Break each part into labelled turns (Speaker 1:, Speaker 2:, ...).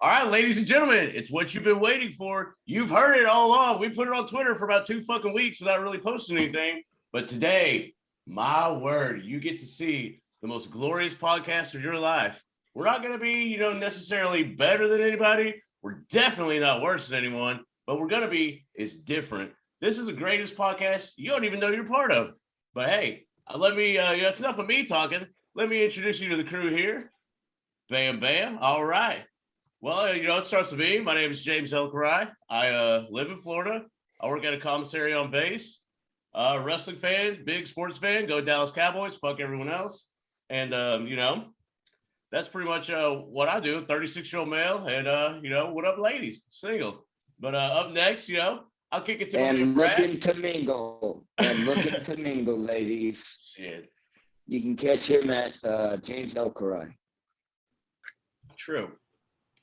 Speaker 1: All right, ladies and gentlemen, it's what you've been waiting for. You've heard it all along. We put it on Twitter for about 2 fucking weeks without really posting anything. But today, my word, you get to see the most glorious podcast of your life. We're not going to be, necessarily better than anybody. We're definitely not worse than anyone. But we're going to be is different. This is the greatest podcast you don't even know you're part of. But hey, that's enough of me talking. Let me introduce you to the crew here. Bam, bam. All right. Well, it starts with me. My name is James Elkarai. I live in Florida. I work at a commissary on base. Wrestling fan, big sports fan. Go Dallas Cowboys. Fuck everyone else. And, that's pretty much what I do. 36-year-old male. And, what up, ladies? Single. But up next, I'll kick it to my
Speaker 2: and
Speaker 1: Brad.
Speaker 2: looking to mingle, ladies.
Speaker 1: Shit.
Speaker 2: You can catch him at James Elkarai.
Speaker 1: True.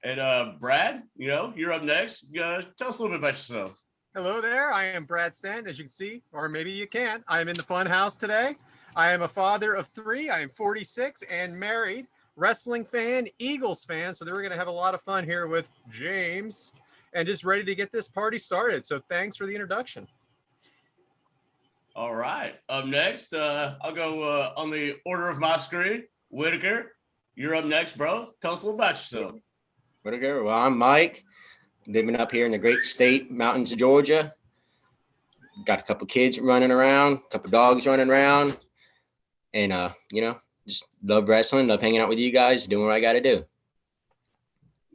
Speaker 1: And Brad, you're up next. Tell us a little bit about yourself.
Speaker 3: Hello there. I am Brad Stanton, as you can see, or maybe you can't. I am in the fun house today. I am a father of 3. I am 46 and married. Wrestling fan, Eagles fan. So we're going to have a lot of fun here with James and just ready to get this party started. So thanks for the introduction.
Speaker 1: All right. Up next, I'll go on the order of my screen. Whitaker, you're up next, bro. Tell us a little about yourself.
Speaker 4: Whitaker. Well, I'm Mike, living up here in the great state mountains of Georgia. Got a couple kids running around, a couple dogs running around, and just love wrestling, love hanging out with you guys, doing what I got to do.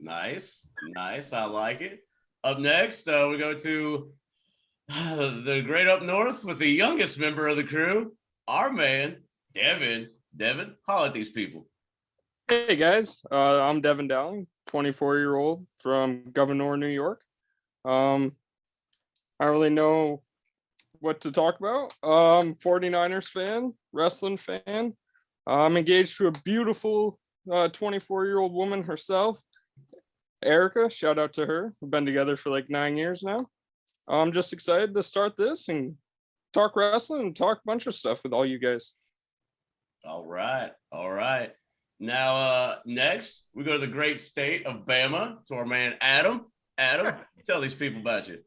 Speaker 1: Nice. I like it. Up next, we go to the great up north with the youngest member of the crew, our man, Devyn. Devyn, holla at these people.
Speaker 5: Hey guys, I'm Devyn Dowling, 24-year-old from Governor, New York. I don't really know what to talk about. 49ers fan, wrestling fan. I'm engaged to a beautiful 24-year-old woman herself, Erica. Shout out to her. We've been together for like 9 years now. I'm just excited to start this and talk wrestling and talk a bunch of stuff with all you guys.
Speaker 1: All right. Now, next, we go to the great state of Bama to our man, Adam. Adam, tell these people about you.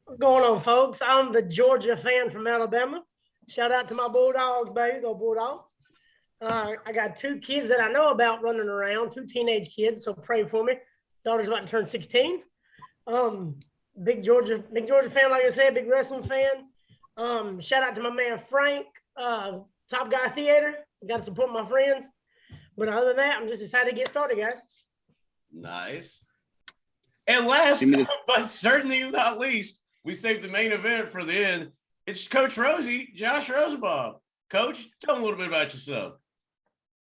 Speaker 6: What's going on, folks? I'm the Georgia fan from Alabama. Shout out to my Bulldogs, baby. Go Bulldogs. I got 2 kids that I know about running around, 2 teenage kids, so pray for me. Daughter's about to turn 16. Big Georgia fan, like I said, big wrestling fan. Shout out to my man, Frank, Top Guy Theater. Got to support my friends. But other than that, I'm just excited to get started, guys.
Speaker 1: Nice. And last, but certainly not least, we saved the main event for the end. It's Coach Rosey, Josh Rosenbaum. Coach, tell them a little bit about yourself.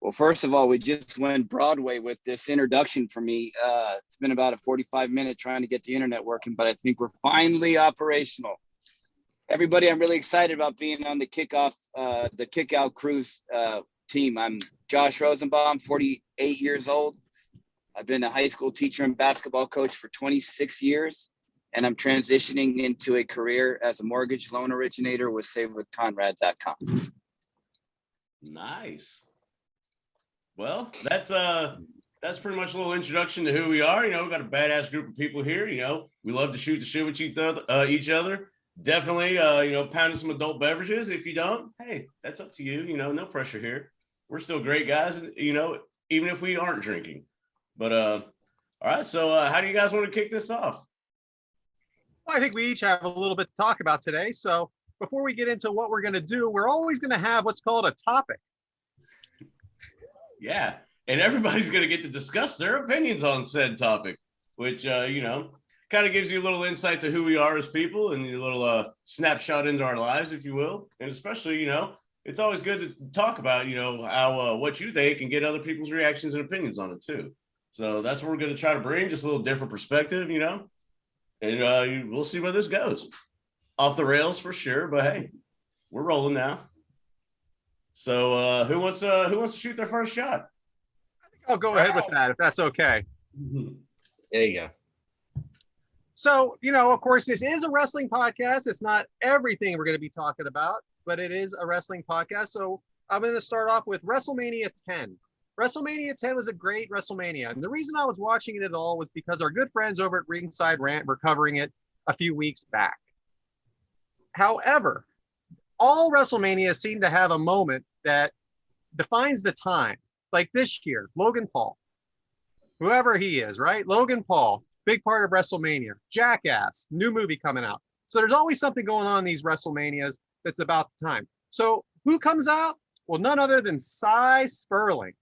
Speaker 2: Well, first of all, we just went Broadway with this introduction for me. It's been about a 45-minute trying to get the internet working, but I think we're finally operational. Everybody, I'm really excited about being on the Kickout Cruise team. I'm Josh Rosenbaum, 48 years old. I've been a high school teacher and basketball coach for 26 years, and I'm transitioning into a career as a mortgage loan originator with SaveWithConrad.com.
Speaker 1: Nice. Well, that's pretty much a little introduction to who we are. We've got a badass group of people here. We love to shoot the shit with each other. Definitely, pounding some adult beverages. If you don't, hey, that's up to you. No pressure here. We're still great guys, even if we aren't drinking. But all right. So, how do you guys want to kick this off?
Speaker 3: Well, I think we each have a little bit to talk about today. So before we get into what we're going to do, we're always going to have what's called a topic.
Speaker 1: Yeah, and everybody's going to get to discuss their opinions on said topic, which kind of gives you a little insight to who we are as people and a little snapshot into our lives, if you will. And especially, it's always good to talk about, how what you think and get other people's reactions and opinions on it too. So that's what we're going to try to bring, just a little different perspective, and we'll see where this goes. Off the rails for sure, but hey, we're rolling now. So who wants to shoot their first shot?
Speaker 3: I think I'll go ahead with that if that's okay.
Speaker 4: There you go.
Speaker 3: So, of course, this is a wrestling podcast. It's not everything we're going to be talking about, but it is a wrestling podcast. So I'm going to start off with WrestleMania 10. WrestleMania 10 was a great WrestleMania. And the reason I was watching it at all was because our good friends over at Ringside Rant were covering it a few weeks back. However, all WrestleMania seem to have a moment that defines the time. Like this year, Logan Paul, whoever he is, right? Logan Paul, big part of WrestleMania. Jackass, new movie coming out. So there's always something going on in these WrestleManias that's about the time. So who comes out? Well, none other than Cy Sperling.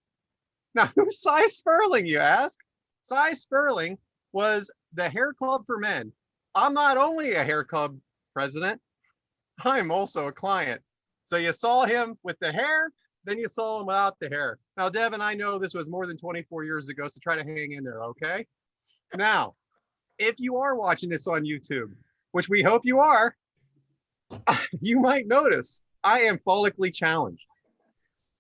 Speaker 3: Now, who's Cy Sperling, you ask? Cy Sperling was the Hair Club for Men. I'm not only a hair club president, I'm also a client. So you saw him with the hair, then you saw him without the hair. Now, Devyn, I know this was more than 24 years ago, so try to hang in there, okay? Now, if you are watching this on YouTube, which we hope you are, you might notice I am follically challenged.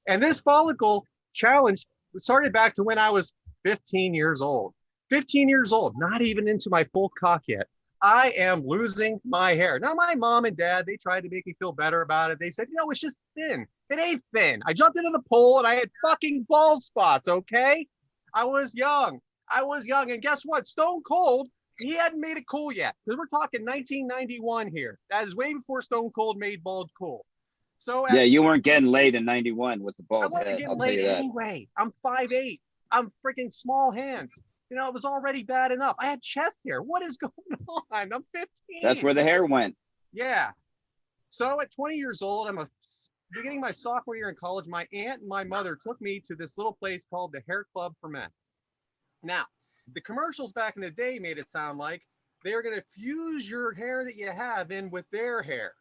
Speaker 3: And this follicle challenge started back to when I was 15 years old. 15 years old, not even into my full cock yet. I am losing my hair. Now, my mom and dad, they tried to make me feel better about it. They said, it's just thin. It ain't thin. I jumped into the pool and I had fucking bald spots, okay? I was young. And guess what? Stone Cold, he hadn't made it cool yet. Because we're talking 1991 here. That is way before Stone Cold made bald cool. So
Speaker 2: yeah, you weren't getting laid in 91 with the
Speaker 3: I
Speaker 2: bald
Speaker 3: wasn't
Speaker 2: head.
Speaker 3: getting
Speaker 2: I'll tell
Speaker 3: laid
Speaker 2: you that.
Speaker 3: anyway. I'm 5'8". I'm freaking small hands. It was already bad enough. I had chest hair. What is going on? I'm 15.
Speaker 2: That's where the hair went.
Speaker 3: Yeah. So at 20 years old, I'm beginning my sophomore year in college. My aunt and my mother took me to this little place called the Hair Club for Men. Now, the commercials back in the day made it sound like they're going to fuse your hair that you have in with their hair.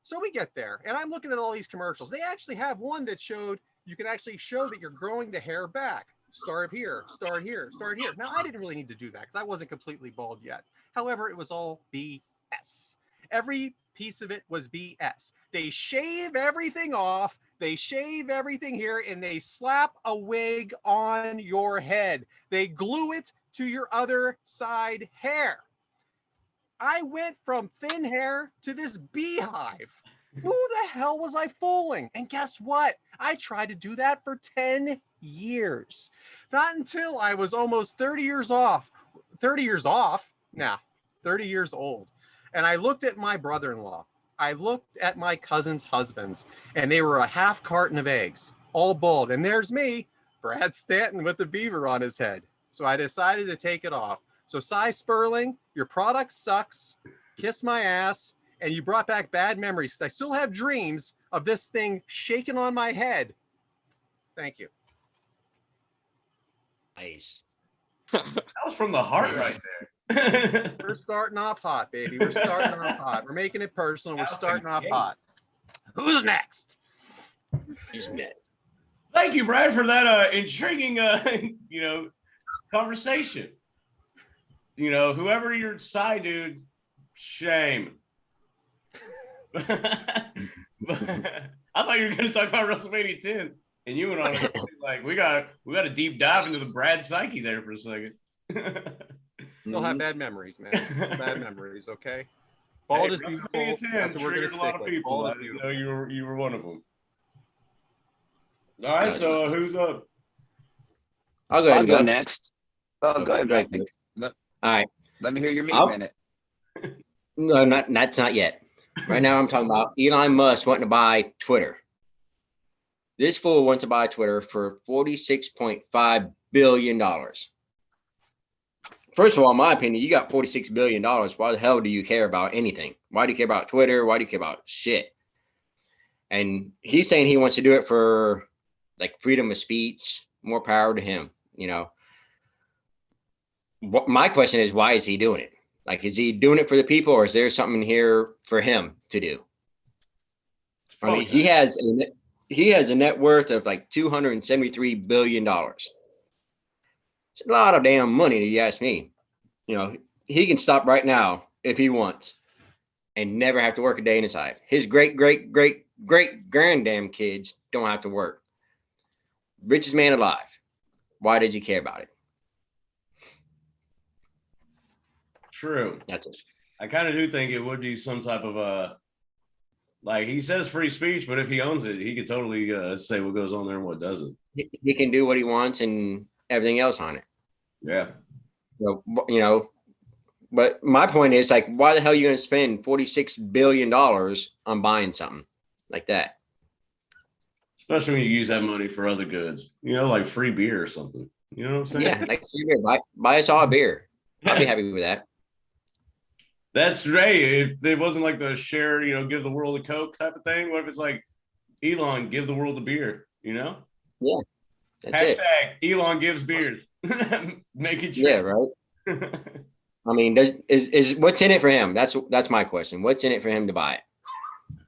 Speaker 3: So we get there, and I'm looking at all these commercials. They actually have one that showed you can actually show that you're growing the hair back. Start here, start here, start here. Now, I didn't really need to do that because I wasn't completely bald yet. However, it was all BS. Every piece of it was BS. They shave everything off. They shave everything here, and they slap a wig on your head. They glue it to your other side hair. I went from thin hair to this beehive. Who the hell was I fooling? And guess what? I tried to do that for 10 years. Not until I was almost 30 years old. And I looked at my brother-in-law. I looked at my cousin's husbands, and they were a half carton of eggs, all bald. And there's me, Brad Stanton, with the beaver on his head. So I decided to take it off. So Cy Sperling, your product sucks. Kiss my ass. And you brought back bad memories because I still have dreams of this thing shaking on my head. Thank you.
Speaker 4: Nice.
Speaker 1: That was from the heart right there.
Speaker 3: We're starting off hot, baby. We're starting off hot. We're making it personal. We're starting off hot. Who's next?
Speaker 4: He's next.
Speaker 1: Thank you, Brad, for that intriguing, conversation. Whoever your side dude, shame. I thought you were going to talk about WrestleMania 10, and you went on like we got a deep dive into the Brad psyche there for a second.
Speaker 3: Still have bad memories, man. Bad memories, okay? Bald is beautiful. That's what we're going to stick with. Bald is beautiful.
Speaker 1: You were one of them. All right, so who's up?
Speaker 2: I'll go next. Oh, go ahead,
Speaker 4: All right.
Speaker 2: Let me hear your meat minute.
Speaker 4: No, that's not yet. Right now, I'm talking about Elon Musk wanting to buy Twitter. This fool wants to buy Twitter for $46.5 billion. First of all, in my opinion, you got $46 billion. Why the hell do you care about anything? Why do you care about Twitter? Why do you care about shit? And he's saying he wants to do it for like freedom of speech, more power to him. My question is, why is he doing it? Like, is he doing it for the people, or is there something here for him to do? I mean, he has a net worth of like $273 billion. It's a lot of damn money, if you ask me. He can stop right now if he wants and never have to work a day in his life. His great granddamn kids don't have to work. Richest man alive. Why does he care about it?
Speaker 1: True.
Speaker 4: That's it.
Speaker 1: I kind of do think it would be some type of like he says free speech, but if he owns it, he could totally say what goes on there and what doesn't.
Speaker 4: he can do what he wants and everything else on it.
Speaker 1: Yeah.
Speaker 4: So, but my point is, like, why the hell are you going to spend $46 billion on buying something like that?
Speaker 1: Especially when you use that money for other goods, like free beer or something. You know what I'm saying?
Speaker 4: Yeah, like buy us all a beer. I'll be happy with that.
Speaker 1: That's right. If it wasn't like the share, give the world a Coke type of thing, what if it's like Elon, give the world a beer,
Speaker 4: Yeah. That's
Speaker 1: Hashtag
Speaker 4: it.
Speaker 1: Elon gives beers. Make it true.
Speaker 4: Yeah, right. I mean, is what's in it for him? That's my question. What's in it for him to buy it?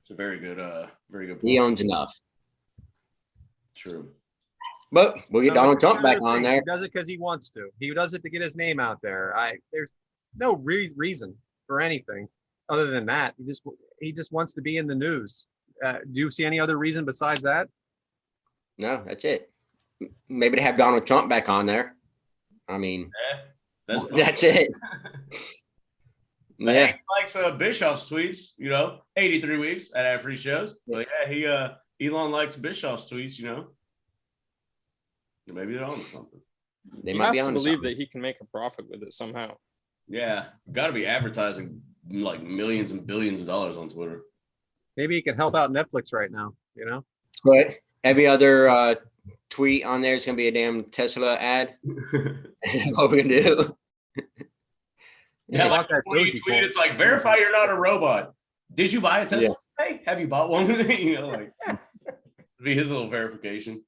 Speaker 1: It's a very good point.
Speaker 4: He owns enough.
Speaker 1: True.
Speaker 4: But we'll get Donald Trump back on there.
Speaker 3: He does it because he wants to. He does it to get his name out there. There's no reason for anything other than that. He just wants to be in the news. Do you see any other reason besides that?
Speaker 4: No, that's it. Maybe to have Donald Trump back on there. I mean, that's it.
Speaker 1: Yeah, he likes Bischoff's tweets. 83 weeks at our free shows. But yeah, Elon likes Bischoff's tweets. Maybe they're on something.
Speaker 5: He has to believe that he can make a profit with it somehow.
Speaker 1: Yeah, got to be advertising like millions and billions of dollars on Twitter.
Speaker 3: Maybe he can help out Netflix right now.
Speaker 4: But every other tweet on there is gonna be a damn Tesla ad. What we can do?
Speaker 1: Yeah, like that tweet, it's like verify you're not a robot. Did you buy a Tesla today? Have you bought one? Like be his little verification.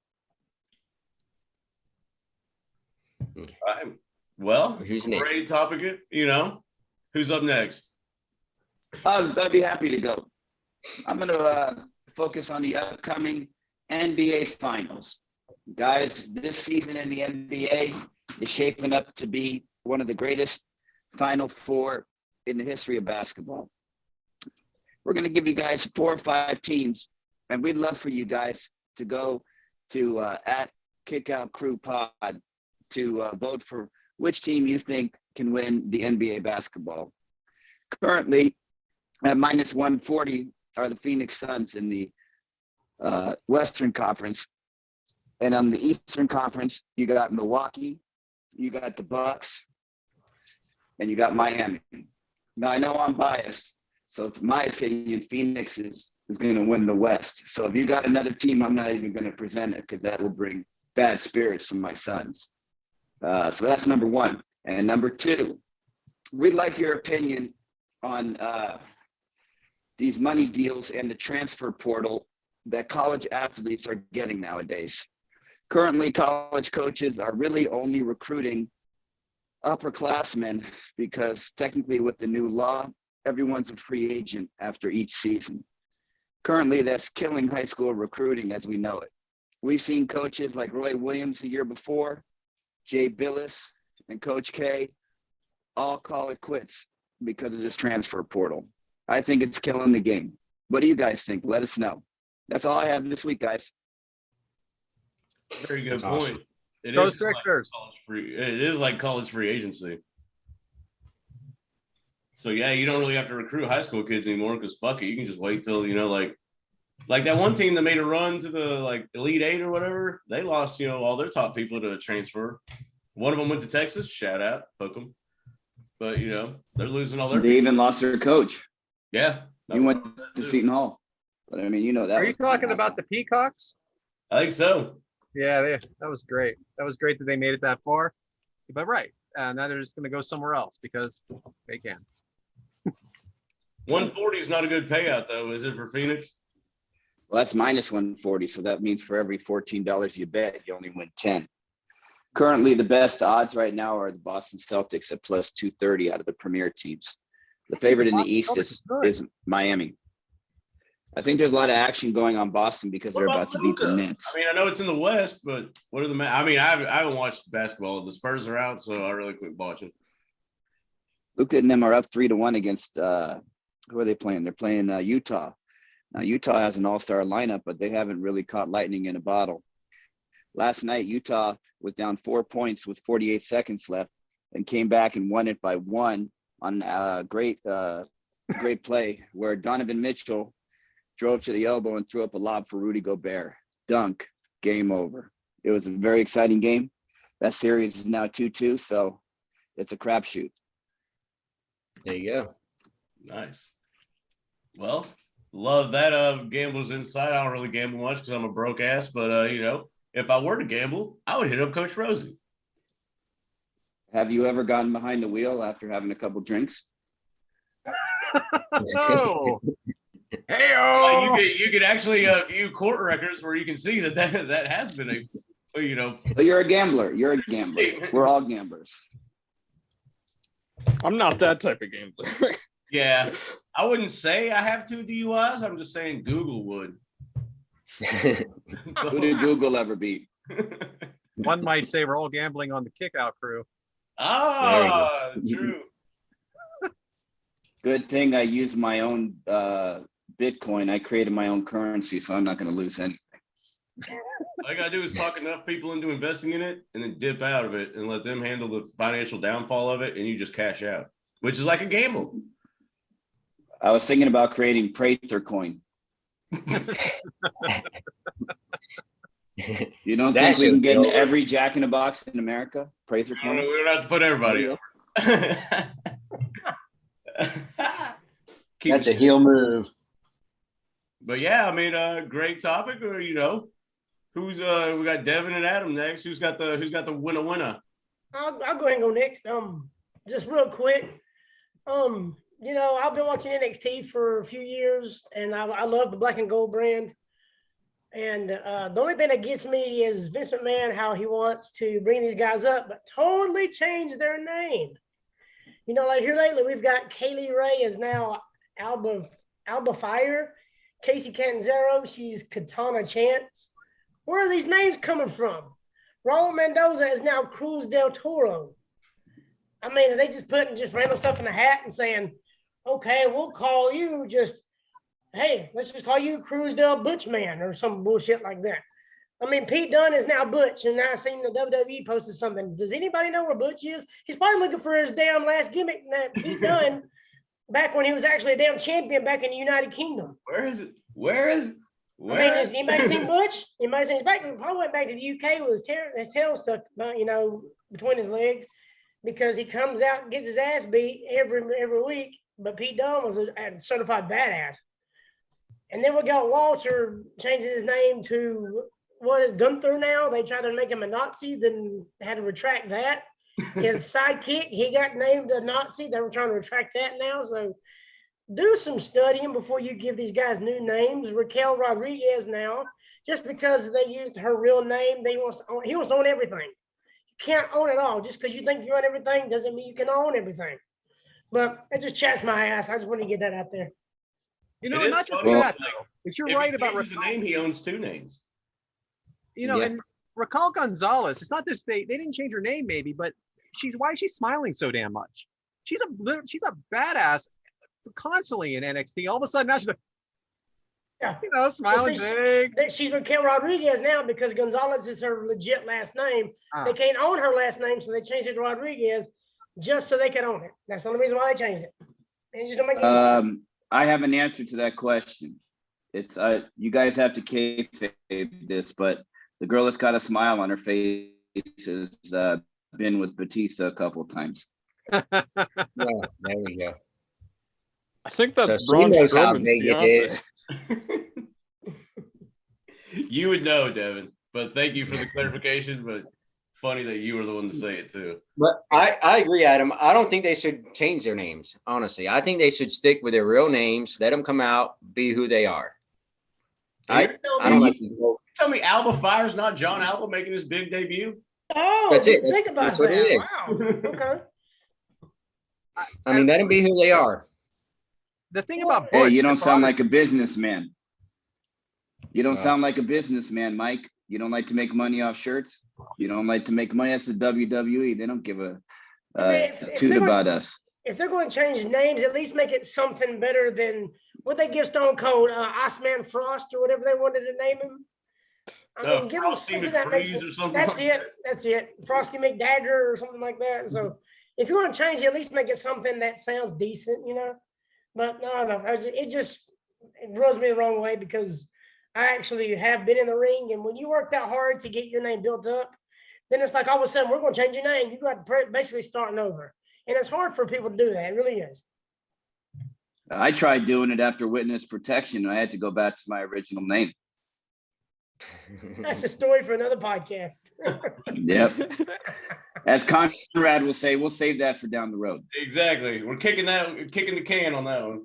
Speaker 1: All right. Well, great topic. Who's up next?
Speaker 7: I'd be happy to go. I'm going to focus on the upcoming NBA Finals. Guys, this season in the NBA is shaping up to be one of the greatest Final Four in the history of basketball. We're going to give you guys 4 or 5 teams, and we'd love for you guys to go to at Kickout Crew Pod to vote for which team you think can win the NBA basketball. Currently, at minus 140 are the Phoenix Suns in the Western Conference. And on the Eastern Conference, you got Milwaukee, you got the Bucks, and you got Miami. Now, I know I'm biased, so in my opinion, Phoenix is going to win the West. So if you got another team, I'm not even going to present it because that will bring bad spirits from my Suns. So that's number 1. And number 2, we'd like your opinion on these money deals and the transfer portal that college athletes are getting nowadays. Currently, college coaches are really only recruiting upperclassmen because technically with the new law, everyone's a free agent after each season. Currently, that's killing high school recruiting as we know it. We've seen coaches like Roy Williams the year before, Jay Billis, and Coach K all call it quits because of this transfer portal. I think it's killing the game. What do you guys think? Let us know. That's all I have this week, guys.
Speaker 1: Very good
Speaker 4: That's
Speaker 1: point.
Speaker 4: awesome.
Speaker 1: It
Speaker 3: Go
Speaker 1: is
Speaker 3: Sixers.
Speaker 1: it is like college free agency. So yeah, you don't really have to recruit high school kids anymore because fuck it, you can just wait till like that one team that made a run to the Elite 8 or whatever. They lost all their top people to transfer. One of them went to Texas. Shout out, hook them. But they're losing all their.
Speaker 7: They even lost their coach.
Speaker 1: Yeah,
Speaker 7: He went to Seton Hall. But I mean, that.
Speaker 3: Are you talking about the Peacocks?
Speaker 1: I think so.
Speaker 3: Yeah, that was great. That was great that they made it that far. But right, now they're just going to go somewhere else because they can.
Speaker 1: 140 is not a good payout though, is it for Phoenix?
Speaker 7: Well, that's minus 140. So that means for every $14 you bet, you only win 10. Currently, the best odds right now are the Boston Celtics at plus 230 out of the premier teams. The favorite in the East is Miami. I think there's a lot of action going on Boston because they're about to beat the Nets.
Speaker 1: I mean, I know it's in the West, but what are the? I mean, I haven't watched basketball. The Spurs are out, so I really quit watching.
Speaker 7: Luka and them are up 3-1 against who are they playing? They're playing Utah. Now Utah has an all-star lineup, but they haven't really caught lightning in a bottle. Last night, Utah was down 4 points with 48 seconds left and came back and won it by 1 on a great play where Donovan Mitchell drove to the elbow and threw up a lob for Rudy Gobert. Dunk, game over. It was a very exciting game. That series is now 2-2, so it's a crapshoot.
Speaker 4: There you go.
Speaker 1: Nice. Well, love that gambler's insight. I don't really gamble much because I'm a broke ass, but you know, if I were to gamble, I would hit up Coach Rosey.
Speaker 7: Have you ever gotten behind the wheel after having a couple drinks?
Speaker 3: Oh, hey,
Speaker 1: You could actually view court records where you can see that has been a, you know.
Speaker 7: So you're a gambler. You're a gambler. We're all gamblers.
Speaker 5: I'm not that type of gambler.
Speaker 1: Yeah, I wouldn't say I have 2 DUIs. I'm just saying Google would.
Speaker 7: Who did Google ever beat?
Speaker 3: one might say we're all gambling on the kickout crew.
Speaker 1: Ah, true.
Speaker 7: Good thing I used my own Bitcoin. I created my own currency, so I'm not going to lose anything.
Speaker 1: All you gotta do is talk enough people into investing in it and then dip out of it and let them handle the financial downfall of it, and you just cash out, which is like a gamble.
Speaker 7: I was thinking about creating Prather coin. You don't think we can get into every Jack in the Box in America? Prather
Speaker 1: I don't know,
Speaker 7: coin?
Speaker 1: we don't have to put everybody up.
Speaker 4: That's a heel move.
Speaker 1: But yeah, I mean, great topic. Or you know, who's we got Devyn and Adam next. Who's got the winner?
Speaker 6: I'll go ahead and go next. Just real quick. You know, I've been watching NXT for a few years, and I love the black and gold brand. And the only thing that gets me is Vince McMahon, how he wants to bring these guys up, but totally change their name. You know, like here lately, we've got Kaylee Ray is now Alba Fire. Casey Catanzaro, she's Katana Chance. Where are these names coming from? Raul Mendoza is now Cruz del Toro. I mean, are they just putting just random stuff in the hat and saying, okay, we'll call you hey, let's just call you Cruz del Butchman or some bullshit like that. I mean, Pete Dunne is now Butch, and now I've seen the WWE posted something. Does anybody know where Butch is? He's probably looking for his damn last gimmick that Pete Dunne back when he was actually a damn champion back in the United Kingdom.
Speaker 1: Where is it? Where is it? Where?
Speaker 6: I mean, has anybody seen Butch? Anybody seen his back? He probably went back to the UK with his tail stuck, you know, between his legs, because he comes out and gets his ass beat every week. But Pete Dunne was a certified badass. And then we got Walter changing his name to what is Gunther now. They tried to make him a Nazi, then had to retract that. His sidekick, he got named a Nazi. They were trying to retract that now. So do some studying before you give these guys new names. Raquel Rodriguez now, just because they used her real name, he wants to own everything. You can't own it all. Just because you think you own everything doesn't mean you can own everything. But it just chats my ass. I just want to get that out there.
Speaker 3: You know,
Speaker 1: It is
Speaker 3: not just
Speaker 1: funny,
Speaker 3: that,
Speaker 1: like,
Speaker 3: though. But you're
Speaker 1: if
Speaker 3: right
Speaker 1: he
Speaker 3: about
Speaker 1: changes a name, he owns 2 names.
Speaker 3: You know,
Speaker 4: Yeah.
Speaker 3: and Raquel Gonzalez, it's not this they didn't change her name maybe, but why is she smiling so damn much? She's a badass constantly in NXT. All of a sudden now she's like,
Speaker 6: Yeah.
Speaker 3: you know, smiling big.
Speaker 6: She's Raquel Rodriguez now because Gonzalez is her legit last name. They can't own her last name, so they changed it to Rodriguez just so they can own it. That's the only reason why they changed it. And it just don't make any sense.
Speaker 7: I have an answer to that question. It's you guys have to kayfabe this, but the girl that's got a smile on her face has been with Batista a couple of times.
Speaker 4: Yeah, there we go.
Speaker 5: I think that's
Speaker 4: So
Speaker 5: Braun
Speaker 4: she knows how
Speaker 5: Strowman's
Speaker 4: big it
Speaker 5: fiance.
Speaker 4: is.
Speaker 1: You would know, Devyn, but thank you for the clarification. But funny that you were the one to say it too.
Speaker 4: But I agree, Adam. I don't think they should change their names. Honestly, I think they should stick with their real names. Let them come out, be who they are. I don't like to go.
Speaker 1: Tell me Alba Fire's not John Alba making his big debut?
Speaker 6: Oh,
Speaker 4: That's it.
Speaker 6: think about
Speaker 4: That's what
Speaker 6: that.
Speaker 4: it is.
Speaker 6: Wow. Okay.
Speaker 4: I mean, let them be who they are.
Speaker 3: The thing about
Speaker 7: Hey,
Speaker 3: Butch,
Speaker 7: you don't
Speaker 3: the
Speaker 7: sound
Speaker 3: problem-
Speaker 7: like a businessman. You don't
Speaker 4: No.
Speaker 7: sound like a businessman, Mike. You don't like to make money off shirts. You don't like to make money. That's the WWE. They don't give a
Speaker 6: If
Speaker 7: toot
Speaker 6: they're
Speaker 7: about us.
Speaker 6: If they're going to change names, at least make it something better than what they give Stone Cold, Iceman Frost or whatever they wanted to name him. I mean, give them
Speaker 1: Frosty
Speaker 6: something that makes
Speaker 1: McFreeze
Speaker 6: it.
Speaker 1: or something.
Speaker 6: That's
Speaker 1: like
Speaker 6: it. That's it. Frosty McDagger or something like that. So if you want to change it, at least make it something that sounds decent, you know. But no, it rubs me the wrong way because I actually have been in the ring, and when you work that hard to get your name built up, then it's like all of a sudden we're going to change your name. You got to basically starting over, and it's hard for people to do that. It really is.
Speaker 7: I tried doing it after witness protection, and I had to go back to my original name.
Speaker 6: That's a story for another podcast.
Speaker 7: Yep. As Conrad will say, we'll save that for down the road.
Speaker 1: Exactly. We're kicking the can on that one.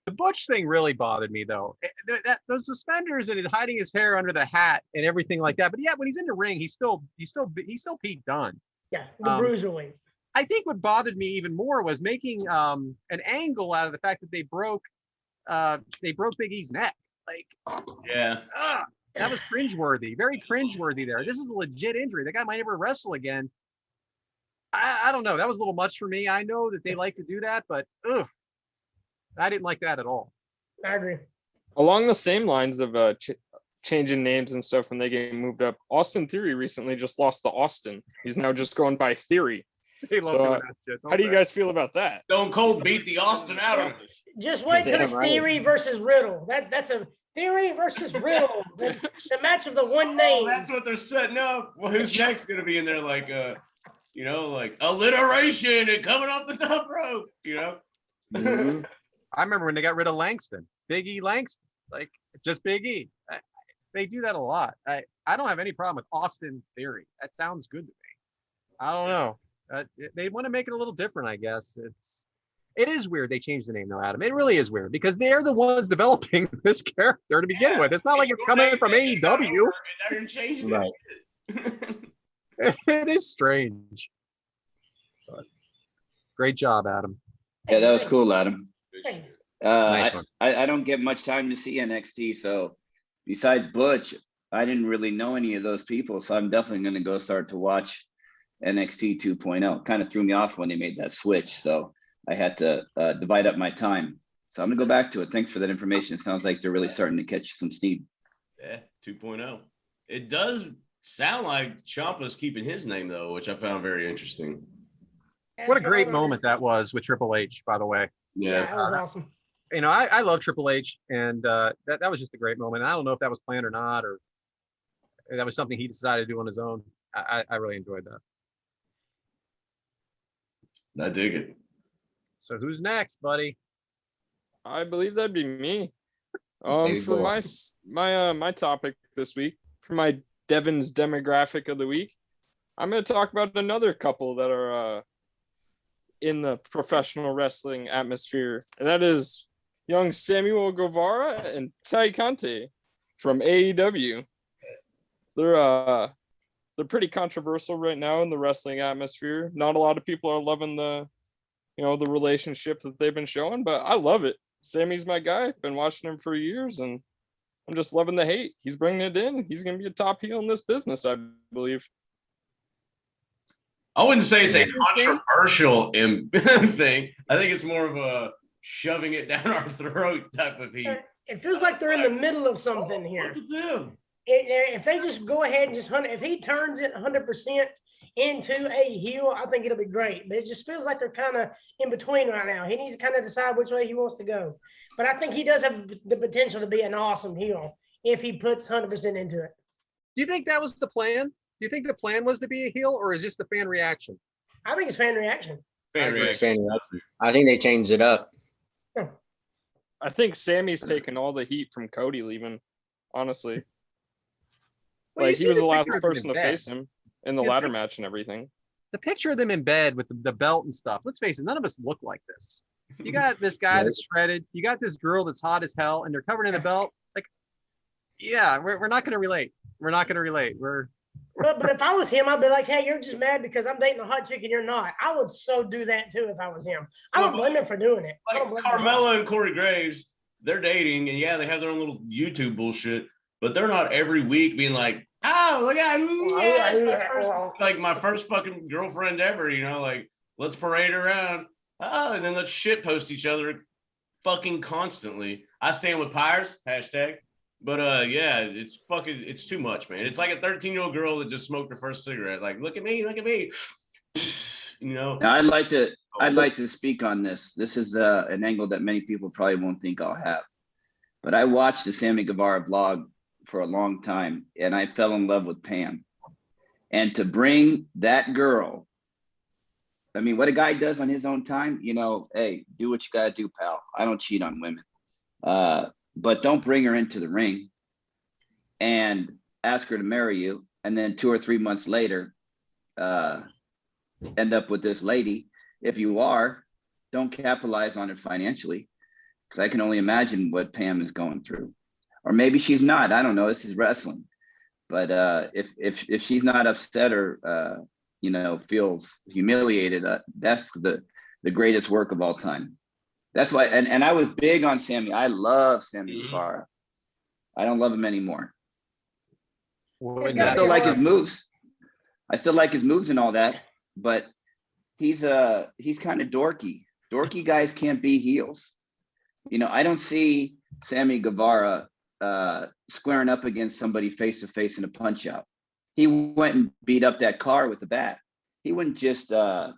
Speaker 3: The Butch thing really bothered me though. Those suspenders and hiding his hair under the hat and everything like that. But yeah, when he's in the ring, he's still Pete Dunne.
Speaker 6: Yeah, the bruiserweight.
Speaker 3: I think what bothered me even more was making an angle out of the fact that they broke Big E's neck. Like,
Speaker 1: yeah,
Speaker 3: that was cringeworthy, very cringeworthy there. This is a legit injury. The guy might never wrestle again. I don't know. That was a little much for me. I know that they like to do that, but I didn't like that at all.
Speaker 6: I agree.
Speaker 5: Along the same lines of changing names and stuff when they get moved up, Austin Theory recently just lost to Austin. He's now just going by Theory.
Speaker 3: They love doing that shit,
Speaker 5: how do you guys feel about that?
Speaker 1: Stone Cold beat the Austin out of him.
Speaker 6: Just wait till it's Theory versus Riddle. That's a Theory versus Riddle. the match of the one name.
Speaker 1: Oh, that's what they're setting up. Well, who's next going to be in there? Like, like alliteration and coming off the top rope.
Speaker 7: Mm-hmm.
Speaker 3: I remember when they got rid of Langston, Big E Langston, like just Big E. They do that a lot. I don't have any problem with Austin Theory. That sounds good to me. I don't know. They want to make it a little different, I guess. It is weird they changed the name though, Adam. It really is weird because they're the ones developing this character to begin with. It's not like it's coming from AEW.
Speaker 4: Right.
Speaker 3: It is strange. But great job, Adam.
Speaker 7: Yeah, that was cool, Adam.
Speaker 3: Nice one.
Speaker 7: I don't get much time to see NXT, so besides Butch, I didn't really know any of those people, so I'm definitely going to go start to watch NXT 2.0. Kind of threw me off when they made that switch, so I had to divide up my time. So I'm going to go back to it. Thanks for that information. It sounds like they're really starting to catch some steam.
Speaker 1: Yeah, 2.0. It does sound like Ciampa's keeping his name, though, which I found very interesting.
Speaker 3: What a great moment that was with Triple H, by the way.
Speaker 6: Yeah, that was awesome.
Speaker 3: I love Triple H, and that was just a great moment. I don't know if that was planned or not, or that was something he decided to do on his own. I really enjoyed that.
Speaker 1: I dig it.
Speaker 3: So who's next, buddy?
Speaker 5: I believe that'd be me. For my topic this week, for my Devyn's demographic of the week, I'm going to talk about another couple that are in the professional wrestling atmosphere, and that is young Samuel Guevara and Ty Conte from AEW. They're pretty controversial right now in the wrestling atmosphere. Not a lot of people are loving the relationship that they've been showing, but I love it. Sammy's my guy. Been watching him for years, and I'm just loving the hate. He's bringing it in. He's going to be a top heel in this business, I believe.
Speaker 1: I wouldn't say it's a controversial thing. I think it's more of a shoving it down our throat type of heat.
Speaker 6: It feels like they're in the middle of something here.
Speaker 1: Look at them.
Speaker 6: If they just go ahead and if he turns it 100% into a heel, I think it'll be great. But it just feels like they're kind of in between right now. He needs to kind of decide which way he wants to go. But I think he does have the potential to be an awesome heel if he puts 100% into it.
Speaker 3: Do you think that was the plan? Do you think the plan was to be a heel, or is this the fan reaction?
Speaker 6: I think it's fan reaction.
Speaker 4: I think they changed it up.
Speaker 5: I think Sammy's taking all the heat from Cody leaving, honestly.
Speaker 3: Well,
Speaker 5: like, he was the last
Speaker 3: picture of
Speaker 5: person to
Speaker 3: them in
Speaker 5: face him in the ladder match and everything.
Speaker 3: The picture of them in bed with the belt and stuff. Let's face it, none of us look like this. You got this guy that's shredded. You got this girl that's hot as hell, and they're covered in the belt. Like, yeah, we're not going to relate. We're not going to relate.
Speaker 6: But if I was him, I'd be like, hey, you're just mad because I'm dating a hot chick and you're not. I would so do that too if I was him. I don't blame him for doing it.
Speaker 1: Like Carmella and Corey Graves, they're dating, and yeah, they have their own little YouTube bullshit, but they're not every week being like, oh, look at like my first fucking girlfriend ever, like, let's parade around. Oh, and then let's shit post each other fucking constantly. I stand with Pyres, #. But yeah, it's too much, man. It's like a 13-year-old girl that just smoked her first cigarette. Like, look at me.
Speaker 7: Now, I'd like to speak on this. This is an angle that many people probably won't think I'll have. But I watched the Sammy Guevara vlog for a long time, and I fell in love with Pam. And to bring that girl, I mean, what a guy does on his own time, you know, hey, do what you got to do, pal. I don't cheat on women. But don't bring her into the ring and ask her to marry you. And then 2 or 3 months later, end up with this lady. If you are, don't capitalize on it financially, because I can only imagine what Pam is going through. Or maybe she's not. I don't know. This is wrestling. But if she's not upset or you know, feels humiliated, that's the greatest work of all time. That's why. And I was big on Sammy. I love Sammy Guevara. I don't love him anymore. I still like his moves. I still like his moves and all that, but he's kind of dorky. Dorky guys can't be heels. You know, I don't see Sammy Guevara squaring up against somebody face to face in a punch out. He went and beat up that car with a bat. He wouldn't just go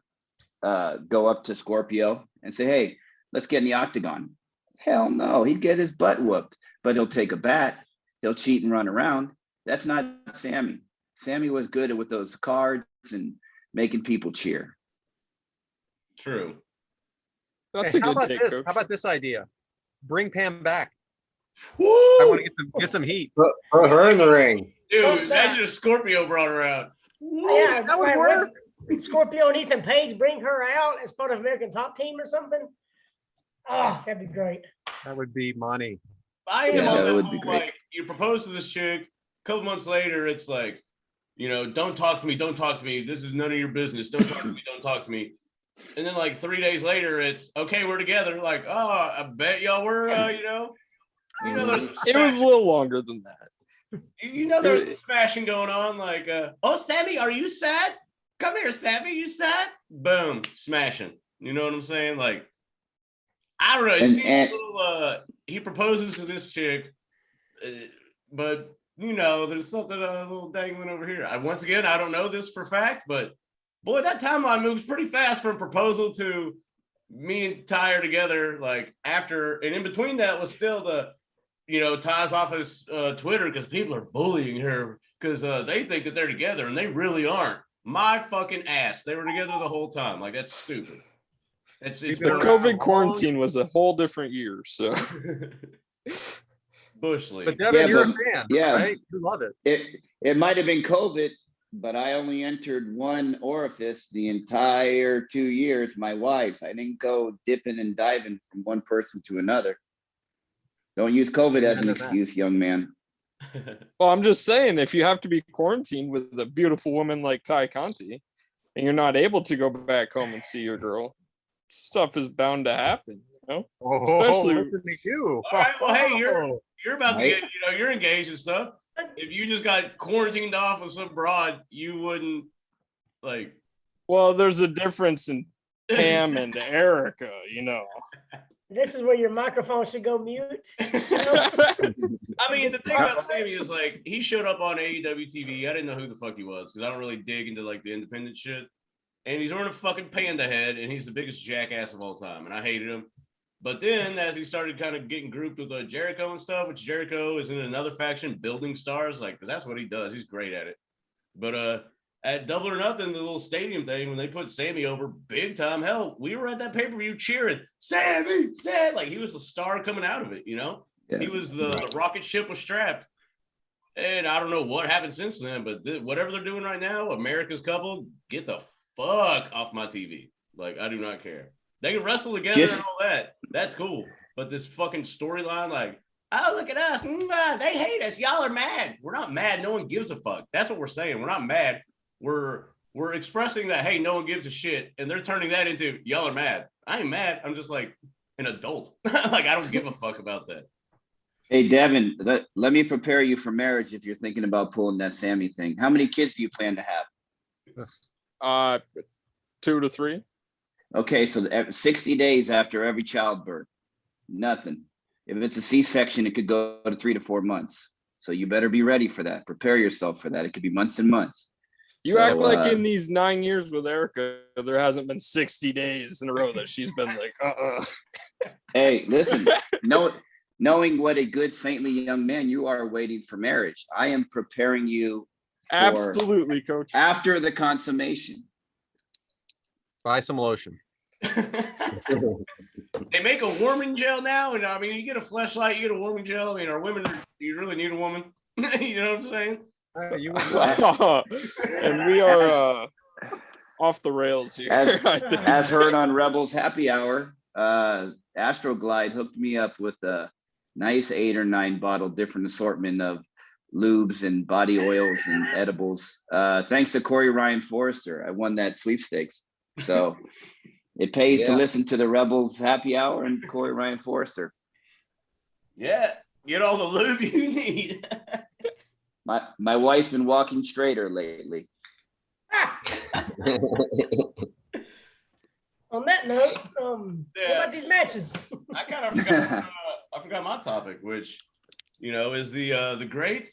Speaker 7: up to Scorpio and say, hey, let's get in the octagon. Hell no, he'd get his butt whooped, but he'll take a bat. He'll cheat and run around. That's not Sammy. Sammy was good with those cards and making people cheer.
Speaker 1: True.
Speaker 5: That's
Speaker 3: Hey,
Speaker 5: a good take, Coach.
Speaker 3: How about this idea? Bring Pam back.
Speaker 1: Woo!
Speaker 3: I want to get some heat.
Speaker 4: Put her in the ring.
Speaker 1: Dude, imagine if Scorpio brought her out.
Speaker 6: Yeah,
Speaker 3: that would work.
Speaker 6: Scorpio and Ethan Page, bring her out as part of American Top Team or something. Oh, that'd be great.
Speaker 3: That would be money.
Speaker 1: I am
Speaker 7: Yeah,
Speaker 1: on
Speaker 7: that
Speaker 1: that
Speaker 7: would
Speaker 1: whole,
Speaker 7: be great.
Speaker 1: like, you propose to this chick, a couple months later, it's like, you know, don't talk to me, don't talk to me. This is none of your business. Don't talk to me, don't talk to me. And then like 3 days later, it's okay, we're together. Like, oh, I bet y'all were, you know, there's some
Speaker 5: It was a little longer than that.
Speaker 1: there's some smashing going on. Like, oh, Sammy, are you sad? Come here, Sammy, you sad? Boom, smashing. You know what I'm saying? Like, I don't know. It seems a little. He proposes to this chick, but you know, there's something a little dangling over here. Once again, I don't know this for fact, but boy, that timeline moves pretty fast from proposal to me and Ty are together. Like after and in between that was still the, you know, Ty's off his Twitter because people are bullying her because they think that they're together and they really aren't. My fucking ass. They were together the whole time. Like that's stupid. It's
Speaker 5: The
Speaker 1: been
Speaker 5: COVID quarantine was a whole different year. So
Speaker 1: Bush League.
Speaker 3: But Devyn,
Speaker 7: Yeah,
Speaker 3: you're
Speaker 7: but-
Speaker 3: a fan,
Speaker 7: yeah.
Speaker 3: right? You love it.
Speaker 7: It might have been COVID, but I only entered one orifice the entire 2 years, my wife's. I didn't go dipping and diving from one person to another. Don't use COVID as an excuse, young man.
Speaker 5: well, I'm just saying, if you have to be quarantined with a beautiful woman like Ty Conti, and you're not able to go back home and see your girl, stuff is bound to happen. You know?
Speaker 3: Oh,
Speaker 5: Especially-
Speaker 3: listen to you.
Speaker 1: All right, well, hey, you're about to
Speaker 7: Right.
Speaker 1: get, you know, you're engaged and stuff. If you just got quarantined off with some broad, you wouldn't like.
Speaker 5: Well, there's a difference in Pam and Erica, you know.
Speaker 6: This is where your microphone should go mute.
Speaker 1: I mean, the thing about Sammy is like he showed up on AEW TV. I didn't know who the fuck he was because I don't really dig into like the independent shit. And he's wearing a fucking panda head, and he's the biggest jackass of all time, and I hated him. But then, as he started kind of getting grouped with Jericho and stuff, which Jericho is in another faction, building stars, like because that's what he does. He's great at it. But at Double or Nothing, the little stadium thing, when they put Sammy over big time, hell, we were at that pay-per-view cheering, Sammy, like he was the star coming out of it, you know?
Speaker 7: Yeah.
Speaker 1: He was the rocket ship was strapped. And I don't know what happened since then, but whatever they're doing right now, America's couple, get the fuck off my TV. Like, I do not care. They can wrestle together and all that. That's cool. But this fucking storyline, like, oh, look at us. They hate us. Y'all are mad. We're not mad. No one gives a fuck. That's what we're saying. We're not mad. We're expressing that, hey, no one gives a shit. And they're turning that into, y'all are mad. I ain't mad. I'm just like an adult. Like, I don't give a fuck about that.
Speaker 7: Hey, Devyn, let me prepare you for marriage if you're thinking about pulling that Sammy thing. How many kids do you plan to have?
Speaker 5: 2 to 3.
Speaker 7: Okay, so 60 days after every childbirth, nothing. If it's a C-section, it could go to 3 to 4 months. So you better be ready for that. Prepare yourself for that. It could be months and months.
Speaker 5: You
Speaker 7: So,
Speaker 5: act like in these 9 years with Erica, there hasn't been 60 days in a row that she's been like,
Speaker 7: Hey, listen, knowing what a good saintly young man you are waiting for marriage. I am preparing you for
Speaker 5: Absolutely, coach.
Speaker 7: after the consummation.
Speaker 3: Buy some lotion.
Speaker 1: They make a warming gel now, and I mean, you get a fleshlight, you get a warming gel. I mean, are women? You really need a woman? You know what I'm saying?
Speaker 3: You would know.
Speaker 5: And we are off the rails here. I think.
Speaker 7: As heard on Rebels Happy Hour, Astroglide hooked me up with a nice 8 or 9 bottle different assortment of lubes and body oils and edibles. Thanks to Cody Ryan Forrester, I won that sweepstakes. So it pays to listen to the Rebels Happy Hour and Cody Ryan Forrester.
Speaker 1: Yeah, get all the lube you need.
Speaker 7: My wife's been walking straighter lately.
Speaker 6: On that note, what about these matches?
Speaker 1: I kind of forgot. I forgot my topic, which is the great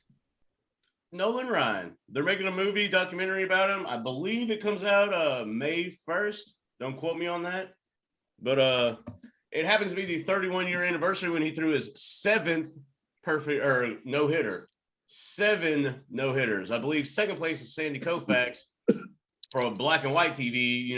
Speaker 1: Nolan Ryan. They're making a movie documentary about him. I believe it comes out May 1st. Don't quote me on that, but it happens to be the 31-year anniversary when he threw his 7th perfect or no hitter. 7 no hitters. I believe second place is Sandy Koufax from Black and White TV.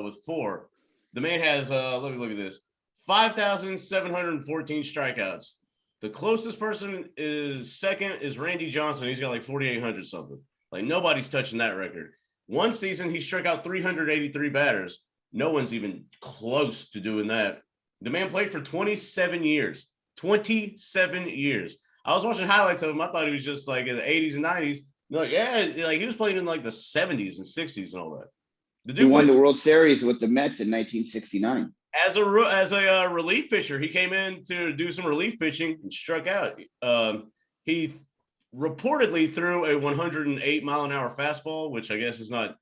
Speaker 1: With 4. The man has let me look at this. 5,714 strikeouts. The closest person is second is Randy Johnson. He's got like 4,800 something. Like nobody's touching that record. One season he struck out 383 batters. No one's even close to doing that. The man played for 27 years. 27 years. I was watching highlights of him. I thought he was just like in the 80s and 90s. Like he was playing in like the 70s and 60s and all that. The dude
Speaker 7: He won the World Series with the Mets in 1969.
Speaker 1: As a relief pitcher, he came in to do some relief pitching and struck out. He reportedly threw a 108-mile-an-hour fastball, which I guess is not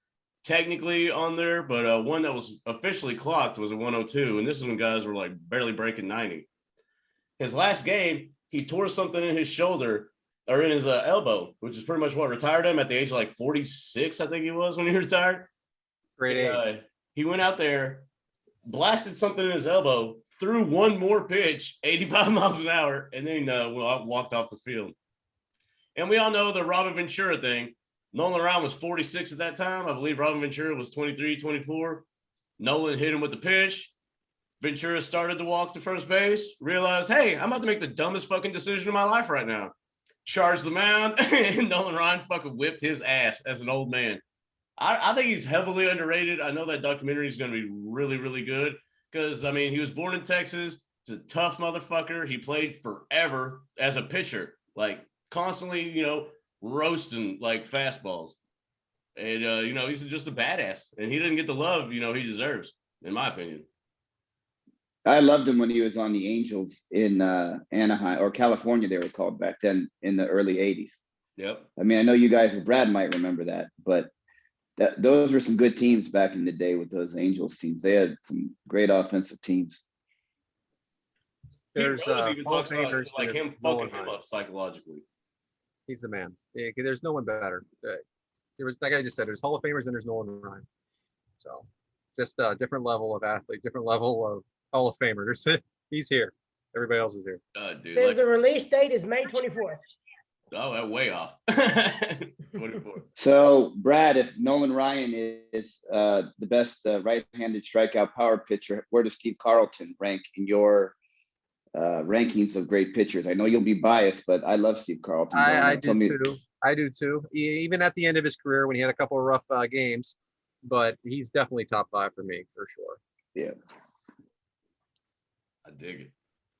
Speaker 1: technically on there, but one that was officially clocked was a 102, and this is when guys were like barely breaking 90. His last game, he tore something in his shoulder or in his elbow, which is pretty much what retired him at the age of like 46, I think he was when he retired.
Speaker 3: Great age.
Speaker 1: He went out there, blasted something in his elbow, threw one more pitch, 85 miles an hour, and then walked off the field. And we all know the Robin Ventura thing. Nolan Ryan was 46 at that time. I believe Robin Ventura was 23, 24. Nolan hit him with the pitch. Ventura started to walk to first base, realized, hey, I'm about to make the dumbest fucking decision of my life right now. Charged the mound, and Nolan Ryan fucking whipped his ass as an old man. I think he's heavily underrated. I know that documentary is going to be really, really good because, I mean, he was born in Texas. He's a tough motherfucker. He played forever as a pitcher, like constantly, roasting like fastballs. And, he's just a badass. And he didn't get the love, he deserves, in my opinion.
Speaker 7: I loved him when he was on the Angels in Anaheim, or California, they were called back then in the early 80s.
Speaker 1: Yep.
Speaker 7: I mean, I know you guys, Brad might remember that, but those were some good teams back in the day with those Angels teams. They had some great offensive teams.
Speaker 3: There's
Speaker 1: even
Speaker 3: Hall of
Speaker 1: talks about
Speaker 3: Famers
Speaker 1: like
Speaker 3: that
Speaker 1: him
Speaker 3: Nolan
Speaker 1: fucking him
Speaker 3: Ryan.
Speaker 1: up psychologically.
Speaker 3: He's the man. Yeah, there's no one better. There was, like I just said, there's Hall of Famers and there's Nolan Ryan. So just a different level of athlete, different level of Hall of Famer. He's here. Everybody else is here.
Speaker 1: Dude,
Speaker 6: Says the release date is May 24th.
Speaker 1: Oh, way off. 24.
Speaker 7: So, Brad, if Nolan Ryan is the best right-handed strikeout power pitcher, where does Steve Carlton rank in your rankings of great pitchers? I know you'll be biased, but I love Steve Carlton.
Speaker 3: I do too. Even at the end of his career when he had a couple of rough games, but he's definitely top 5 for me, for sure.
Speaker 7: Yeah.
Speaker 1: I dig it.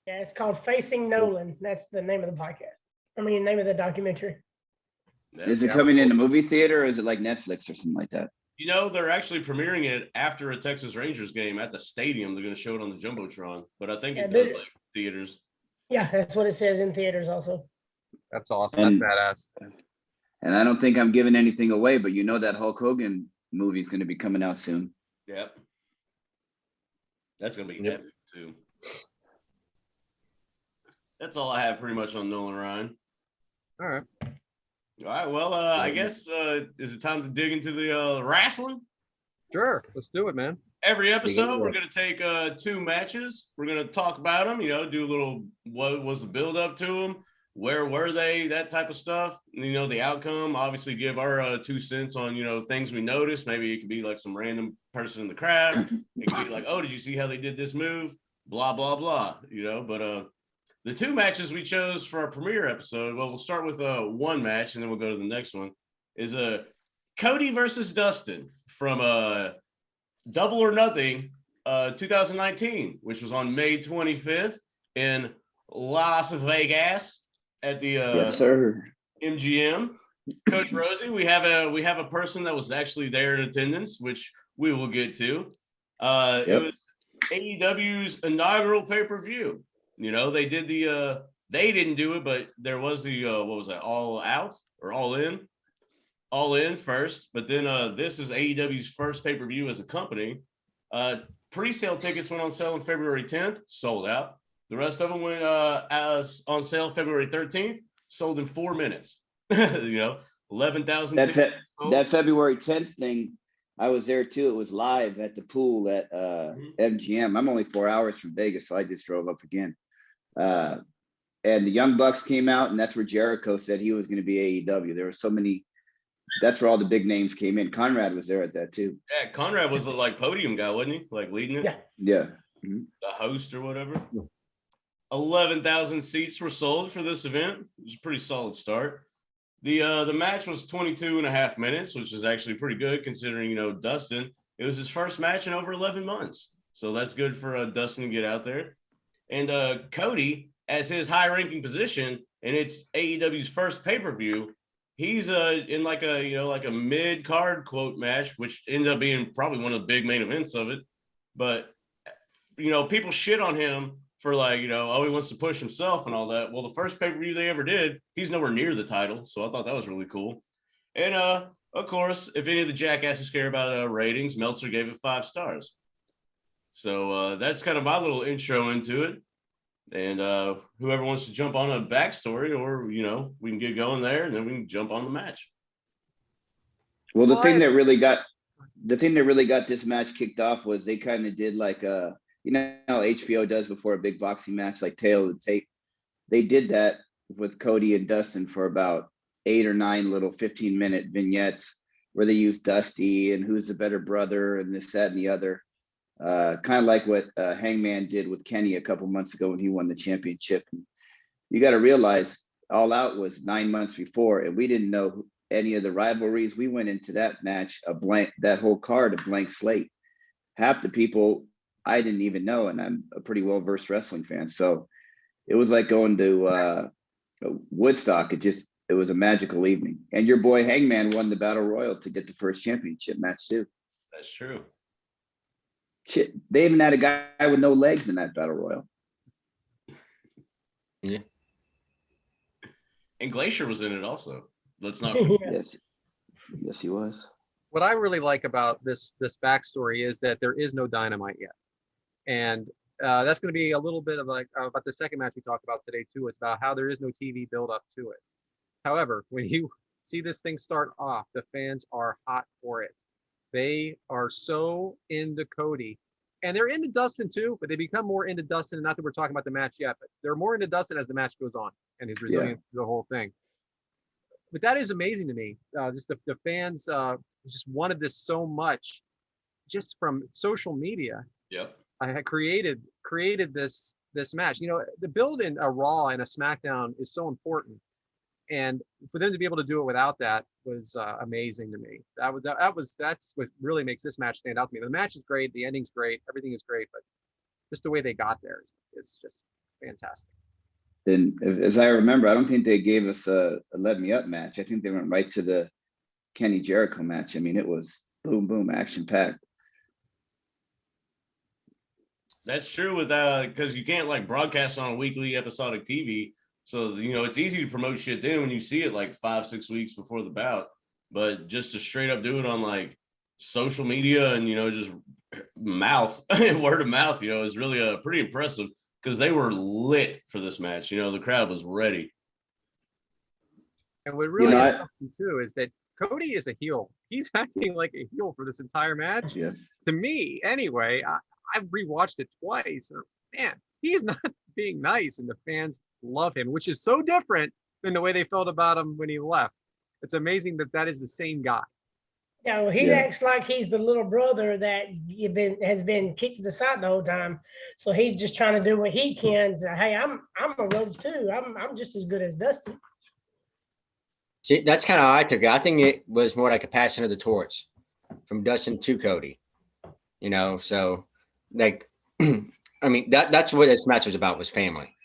Speaker 6: Yeah, it's called Facing Nolan. That's the name of the podcast. Name of the documentary.
Speaker 7: Is it coming in the movie theater or is it like Netflix or something like that?
Speaker 1: They're actually premiering it after a Texas Rangers game at the stadium. They're going to show it on the Jumbotron, but I think it does like theaters.
Speaker 6: Yeah, that's what it says in theaters also.
Speaker 3: That's awesome. That's badass.
Speaker 7: And I don't think I'm giving anything away, but that Hulk Hogan movie is going to be coming out soon.
Speaker 1: Yep. That's going to be epic too. That's all I have pretty much on Nolan Ryan.
Speaker 3: All right.
Speaker 1: Well, I guess is it time to dig into the wrestling?
Speaker 3: Sure. Let's do it, man.
Speaker 1: Every episode, we're going to take 2 matches. We're going to talk about them, do a little, what was the build up to them? Where were they? That type of stuff. The outcome, obviously give our 2 cents on, things we noticed. Maybe it could be like some random person in the crowd. It could be like, oh, did you see how they did this move? Blah, blah, blah, but the 2 matches we chose for our premiere episode, well, we'll start with 1 match and then we'll go to the next one, is Cody versus Dustin from Double or Nothing 2019, which was on May 25th in Las Vegas at the
Speaker 7: Yes, sir.
Speaker 1: MGM. Coach Rosey, we have a person that was actually there in attendance, which we will get to. It was AEW's inaugural pay-per-view. They did they didn't do it, but there was the what was that, All Out or All In? All In first, but then this is AEW's first pay-per-view as a company. Pre-sale tickets went on sale on February 10th, sold out. The rest of them went on sale February 13th, sold in 4 minutes. 11,000 tickets.
Speaker 7: That February 10th thing, I was there too. It was live at the pool at MGM. I'm only 4 hours from Vegas, so I just drove up again. And the Young Bucks came out, and that's where Jericho said he was going to be AEW. There were so many. That's where all the big names came in. Conrad was there at that too.
Speaker 1: Yeah, Conrad was the podium guy, wasn't he? Like leading it?
Speaker 7: Yeah.
Speaker 1: The host or whatever. 11,000 seats were sold for this event. It was a pretty solid start. The match was 22.5 minutes, which is actually pretty good considering, Dustin. It was his first match in over 11 months. So that's good for Dustin to get out there. And Cody, as his high-ranking position, and it's AEW's first pay-per-view, he's in like a mid-card quote match, which ended up being probably one of the big main events of it. But, people shit on him for he wants to push himself and all that. Well, the first pay-per-view they ever did, he's nowhere near the title. So I thought that was really cool. And of course, if any of the jackasses care about ratings, Meltzer gave it 5 stars. So that's kind of my little intro into it. And whoever wants to jump on a backstory, or we can get going there, and then we can jump on the match.
Speaker 7: Well, the thing that really got this match kicked off was they kind of did how HBO does before a big boxing match, like tail of the tape. They did that with Cody and Dustin for about 8 or 9 little 15-minute vignettes where they used Dusty and who's the better brother and this, that, and the other. Kind of like what Hangman did with Kenny a couple months ago when he won the championship. And you got to realize All Out was 9 months before, and we didn't know any of the rivalries. We went into that match that whole card a blank slate. Half the people I didn't even know, and I'm a pretty well-versed wrestling fan. So it was like going to Woodstock. It was a magical evening. And your boy Hangman won the Battle Royal to get the first championship match too.
Speaker 1: That's true.
Speaker 7: Shit, they even had a guy with no legs in that Battle Royal.
Speaker 4: Yeah.
Speaker 1: And Glacier was in it also. Let's not
Speaker 6: Yeah.
Speaker 7: Yes, he was.
Speaker 3: What I really like about this backstory is that there is no Dynamite yet, and that's going to be a little bit of about the second match we talked about today too. It's about how there is no TV build up to it. However, when you see this thing start off, the fans are hot for it. They are so into Cody, and they're into Dustin too, but they become more into Dustin. Not that we're talking about the match yet, but they're more into Dustin as the match goes on and his resilience through the whole thing. But that is amazing to me. Just the fans just wanted this so much, just from social media.
Speaker 1: Yep.
Speaker 3: I had created this match. The build in a Raw and a SmackDown is so important, and for them to be able to do it without that was amazing to me. That's what really makes this match stand out to me. The match is great, the ending's great, everything is great, but just the way they got there is just fantastic.
Speaker 7: And as I remember, I don't think they gave us a Let Me Up match. I think they went right to the Kenny Jericho match. I mean, it was boom, boom, action packed.
Speaker 1: That's true with because you can't broadcast on a weekly episodic TV. So, it's easy to promote shit then when you see it 5-6 weeks before the bout. But just to straight up do it on social media and, just mouth, word of mouth, is really pretty impressive because they were lit for this match. The crowd was ready.
Speaker 3: And what really is something too is that Cody is a heel. He's acting like a heel for this entire match.
Speaker 7: Yeah.
Speaker 3: To me, anyway, I've rewatched it twice. Man, he's not being nice, and the fans love him, which is so different than the way they felt about him when he left. It's amazing that that is the same guy.
Speaker 6: Yeah, well, he
Speaker 7: Yeah.
Speaker 6: acts like he's the little brother that has been kicked to the side the whole time. So he's just trying to do what he can. Say, hey, I'm a Rhodes too. I'm just as good as Dustin.
Speaker 4: See, that's kind of how I took it. I think it was more like a passing of the torch from Dustin to Cody. You know, so like, I mean, that's what this match was about, was family.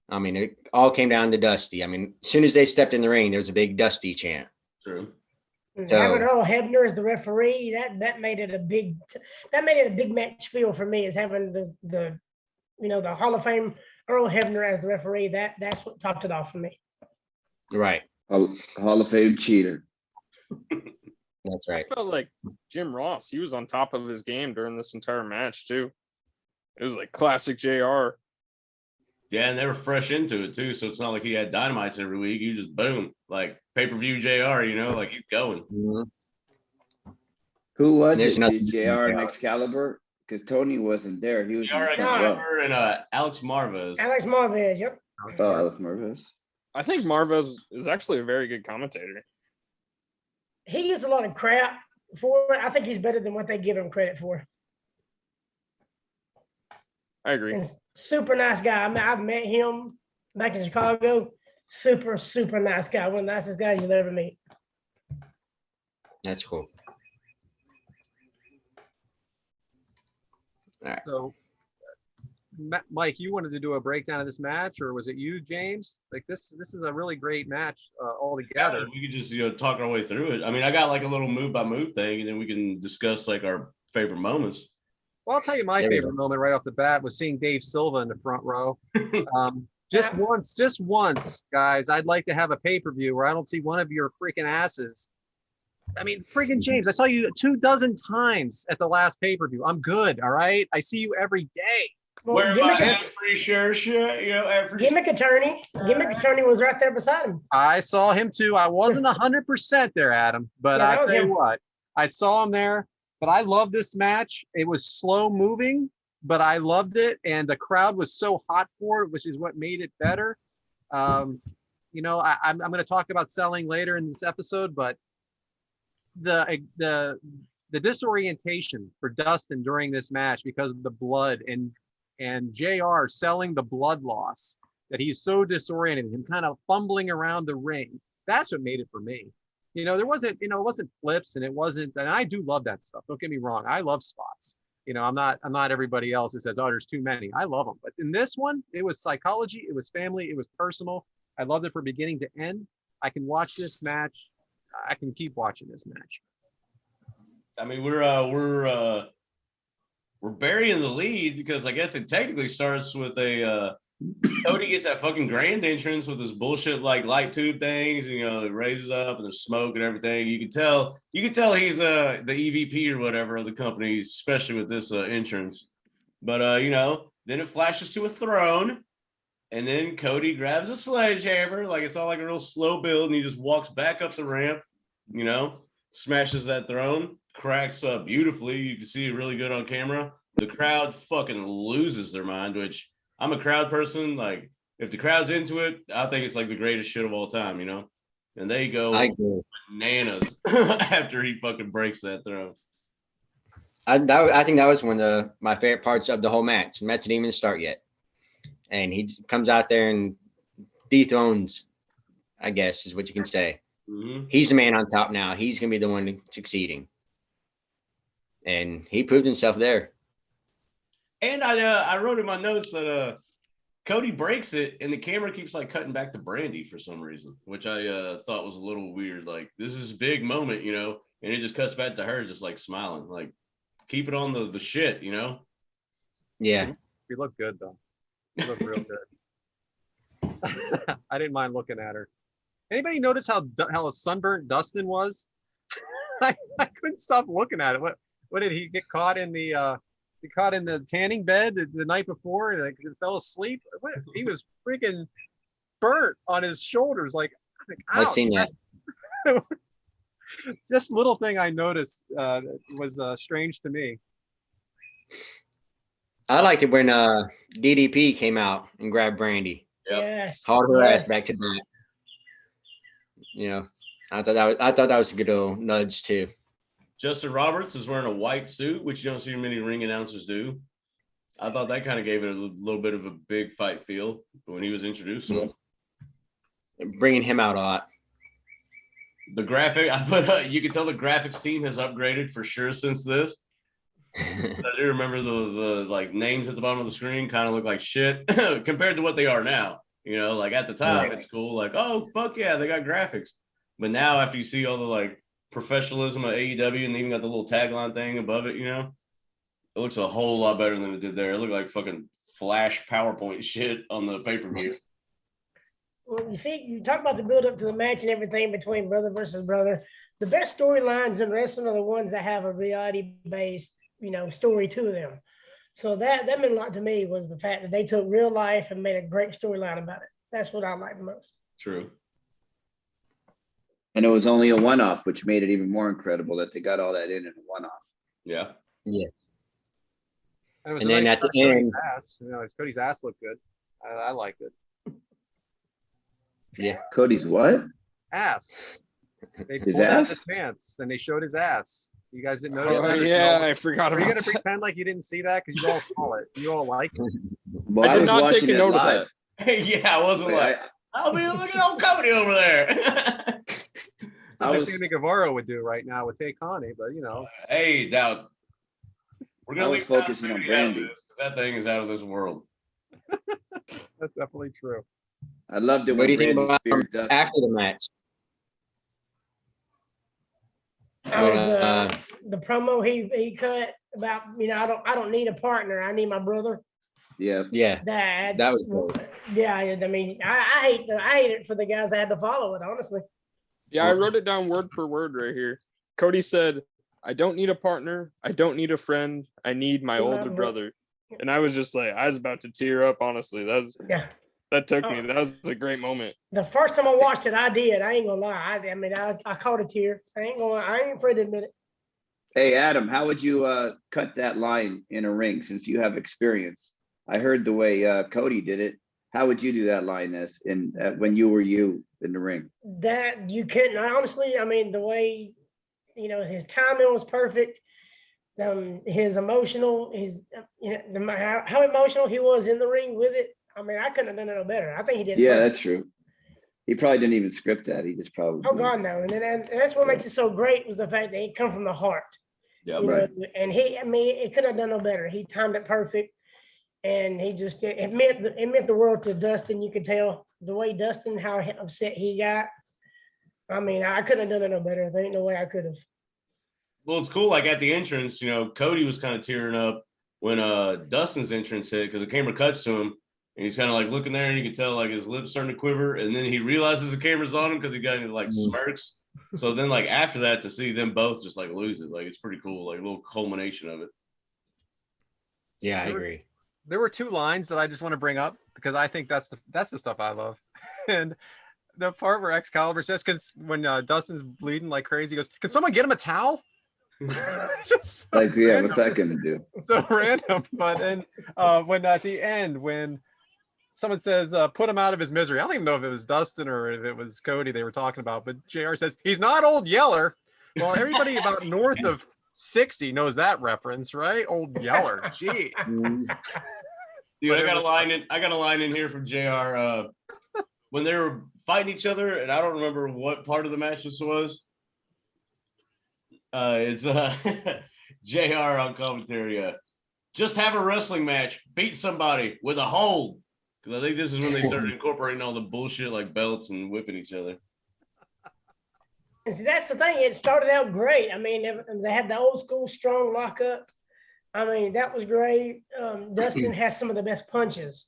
Speaker 4: I mean, it all came down to Dusty. I mean, as soon as they stepped in the ring, there was a big Dusty chant.
Speaker 1: True.
Speaker 6: And
Speaker 4: So-
Speaker 6: having Earl Hebner as the referee, that made it a big match feel for me, is having the Hall of Fame Earl Hebner as the referee. That's what topped it off for me.
Speaker 4: Right.
Speaker 7: Hall of Fame cheater.
Speaker 4: That's right.
Speaker 5: I felt like Jim Ross, he was on top of his game during this entire match too. It was like classic JR.
Speaker 1: Yeah, and they were fresh into it too, so it's not like he had dynamites every week. You just boom, like pay-per-view JR, like he's going.
Speaker 4: Mhm.
Speaker 7: Who was
Speaker 4: There's
Speaker 7: it?
Speaker 4: nothing
Speaker 7: Did JR and Excalibur? Because Tony wasn't there. He was in
Speaker 1: JR
Speaker 7: the front row.
Speaker 1: Excalibur and Alex Marvez.
Speaker 6: Alex Marvez, yep.
Speaker 7: Oh, Alex Marvez.
Speaker 5: I think Marvez is actually a very good commentator.
Speaker 6: He gets a lot of crap for it. I think he's better than what they give him credit for.
Speaker 5: I agree.
Speaker 6: And super nice guy. I mean, I've met him back in Chicago. Super, super nice guy. One of the nicest guys you'll ever meet.
Speaker 4: That's cool.
Speaker 3: So, Mike, you wanted to do a breakdown of this match, or was it you, James? Like this is a really great match altogether.
Speaker 1: Yeah, we could just talk our way through it. I mean, I got like a little move by move thing, and then we can discuss like our favorite moments.
Speaker 3: Well, I'll tell you my
Speaker 4: There we
Speaker 3: favorite moment right off the bat was seeing Dave Silva in the front row. Just once, guys, I'd like to have a pay-per-view where I don't see one of your freaking asses. I mean, freaking James, I saw you 24 times at the last pay-per-view. I'm good, all right? I see you every day.
Speaker 6: Well,
Speaker 1: Where am I
Speaker 6: gimmick,
Speaker 1: at free shirt? Every
Speaker 6: gimmick attorney was right there beside him.
Speaker 3: I saw him too. I wasn't 100% there, Adam, but
Speaker 6: Yeah, that
Speaker 3: I
Speaker 6: was
Speaker 3: tell you
Speaker 6: him.
Speaker 3: what, I saw him there. But I love this match. It was slow moving, but I loved it, and the crowd was so hot for it, which is what made it better. I'm going to talk about selling later in this episode, but the disorientation for Dustin during this match because of the blood and JR selling the blood loss, that he's so disoriented, him kind of fumbling around the ring. That's what made it for me. There wasn't, it wasn't flips, and it wasn't, and I do love that stuff. Don't get me wrong. I love spots. I'm not everybody else that says, oh, there's too many. I love them. But in this one, it was psychology. It was family. It was personal. I loved it from beginning to end. I can watch this match. I can keep watching this match.
Speaker 1: I mean, we're burying the lead because I guess it technically starts with Cody gets that fucking grand entrance with this bullshit like light tube things, and it raises up and there's smoke and everything. You can tell he's the EVP or whatever of the company, especially with this entrance. But then it flashes to a throne, and then Cody grabs a sledgehammer, like it's all like a real slow build, and he just walks back up the ramp, smashes that throne, cracks up beautifully. You can see it really good on camera. The crowd fucking loses their mind, which I'm a crowd person. Like, if the crowd's into it, I think it's like the greatest shit of all time, And they go
Speaker 4: I agree.
Speaker 1: bananas after he fucking breaks that throne.
Speaker 4: I think that was one of my favorite parts of the whole match. The match didn't even start yet. And he comes out there and dethrones, I guess, is what you can say.
Speaker 1: Mm-hmm.
Speaker 4: He's the man on top now. He's going to be the one succeeding. And he proved himself there.
Speaker 1: And I wrote in my notes that Cody breaks it, and the camera keeps like cutting back to Brandy for some reason, which I thought was a little weird. Like, this is a big moment, and it just cuts back to her just like smiling. Like, keep it on the shit,
Speaker 4: Yeah.
Speaker 3: She looked good though. She looked real good. I didn't mind looking at her. Anybody notice how sunburnt Dustin was? I couldn't stop looking at it. What did he get caught in the? He caught in the tanning bed the night before and he fell asleep. He was freaking burnt on his shoulders. Like,
Speaker 4: I've seen that.
Speaker 3: Just little thing I noticed was strange to me.
Speaker 4: I liked it when DDP came out and grabbed Brandy.
Speaker 1: Yep.
Speaker 6: Yes.
Speaker 4: Hauled her
Speaker 6: yes.
Speaker 4: ass back to back. You know, I thought that was a good little nudge too.
Speaker 1: Justin Roberts is wearing a white suit, which you don't see many ring announcers do. I thought that kind of gave it a little bit of a big fight feel when he was introducing him.
Speaker 4: Bringing him out a lot.
Speaker 1: The graphic, I put, you can tell the graphics team has upgraded for sure since this. I do remember the like names at the bottom of the screen kind of look like shit compared to what they are now. You know, like at the time, it's cool. Like, oh, fuck yeah, they got graphics. But now after you see all the like professionalism of AEW and even got the little tagline thing above it, you know, it looks a whole lot better than it did there. It looked like fucking flash PowerPoint shit on the pay-per-view.
Speaker 6: Well, you see, you talk about the build up to the match and everything between brother versus brother. The best storylines in wrestling are the ones that have a reality-based, you know, story to them. So that meant a lot to me was the fact that they took real life and made a great storyline about it. That's what I like the most.
Speaker 1: True.
Speaker 7: And it was only a one-off, which made it even more incredible that they got all that in a one-off.
Speaker 1: Yeah.
Speaker 4: Yeah.
Speaker 3: And,
Speaker 4: And then at the end,
Speaker 3: ass, you know, Cody's ass looked good. I liked it.
Speaker 4: yeah,
Speaker 7: Cody's what?
Speaker 3: Ass. They
Speaker 7: His
Speaker 3: pulled out
Speaker 7: ass?
Speaker 3: his pants and they showed his ass. You guys didn't notice
Speaker 5: Oh,
Speaker 3: that?
Speaker 5: yeah, I forgot
Speaker 3: Are you
Speaker 5: about
Speaker 3: gonna
Speaker 5: that.
Speaker 3: pretend like you didn't see that because you all saw it? You all liked it.
Speaker 7: Well,
Speaker 5: I did
Speaker 7: was
Speaker 5: not take
Speaker 7: watching
Speaker 5: a
Speaker 7: it
Speaker 5: note of
Speaker 7: live.
Speaker 5: that.
Speaker 1: Yeah, I wasn't like, I'll be looking at old Cody over there.
Speaker 3: Something Sammy Guevara would do right now with Tay Connie, but you know.
Speaker 1: Hey, now we're
Speaker 7: I
Speaker 1: gonna
Speaker 7: was
Speaker 1: leave
Speaker 7: focusing on
Speaker 1: continuity out of
Speaker 7: Brandy.
Speaker 1: this, 'cause that thing is out of this world.
Speaker 3: That's definitely true.
Speaker 7: I loved it
Speaker 4: what
Speaker 7: when
Speaker 4: do you think
Speaker 7: Brandy
Speaker 4: about
Speaker 7: speared Dustin.
Speaker 4: after the match?
Speaker 6: Oh, the promo he cut about, you know, I don't need a partner. I need my brother.
Speaker 7: Yeah.
Speaker 4: Yeah,
Speaker 6: That
Speaker 4: was dope.
Speaker 6: Yeah, I mean, I hate it for the guys that had to follow it, honestly.
Speaker 5: Yeah, I wrote it down word for word right here. Cody said, I don't need a partner. I don't need a friend. I need my older brother. And I was just like, I was about to tear up, honestly. That took me. That was a great moment.
Speaker 6: The first time I watched it, I did. I ain't gonna lie. I mean, I caught a tear. I ain't afraid to admit it.
Speaker 7: Hey, Adam, how would you cut that line in a ring since you have experience? I heard the way Cody did it. How would you do that line when you were in the ring?
Speaker 6: That you couldn't. Honestly, I mean, the way, you know, his timing was perfect. His emotional, how emotional he was in the ring with it. I mean, I couldn't have done it no better. I think he did.
Speaker 7: Yeah, that's true. He probably didn't even script that. He just probably.
Speaker 6: Oh God, no! And that's what makes it so great was the fact that he come from the heart.
Speaker 1: Yeah,
Speaker 7: right.
Speaker 6: And it could have done no better. He timed it perfect, and he just it meant the world to Dustin. You could tell the way Dustin how upset he got. I mean, I couldn't have done it no better. There ain't no way I could have.
Speaker 1: Well, it's cool. Like at the entrance, you know, Cody was kind of tearing up when Dustin's entrance hit because the camera cuts to him and he's kind of like looking there and you can tell like his lips starting to quiver. And then he realizes the camera's on him because he got into like smirks. So then like after that to see them both just like lose it, like it's pretty cool, like a little culmination of it.
Speaker 4: yeah, I agree.
Speaker 3: There were two lines that I just want to bring up because I think that's the stuff I love. And the part where Excalibur says, when Dustin's bleeding like crazy, he goes, "Can someone get him a towel?" Just so
Speaker 7: Like, yeah,
Speaker 3: random.
Speaker 7: what's that gonna do?
Speaker 3: So random. But then when at the end, when someone says, put him out of his misery, I don't even know if it was Dustin or if it was Cody they were talking about, but JR says, he's not Old Yeller. Well, everybody about north of 60 knows that reference, right? Old Yeller. Jeez.
Speaker 1: Dude, I got a line in here from JR when they were fighting each other, and I don't remember what part of the match this was. It's JR on commentary. Just have a wrestling match, beat somebody with a hold. Because I think this is when they started incorporating all the bullshit like belts and whipping each other.
Speaker 6: And see, that's the thing. It started out great. I mean, they had the old school strong lockup. I mean, that was great. Dustin has some of the best punches.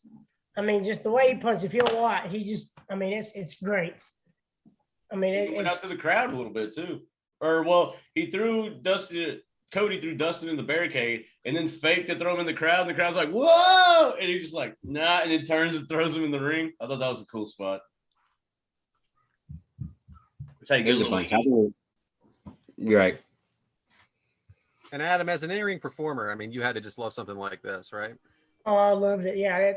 Speaker 6: I mean, just the way he punches, if you don't watch, it's great. I mean,
Speaker 1: He went out to the crowd a little bit too. Or, well, Cody threw Dustin in the barricade and then faked to throw him in the crowd. And the crowd's like, whoa! And he's just like, nah. And then turns and throws him in the ring. I thought that was a cool spot. That's how you get a little heat.
Speaker 4: You're right.
Speaker 3: And Adam, as an in-ring performer, I mean, you had to just love something like this, right?
Speaker 6: Oh, I loved it. Yeah,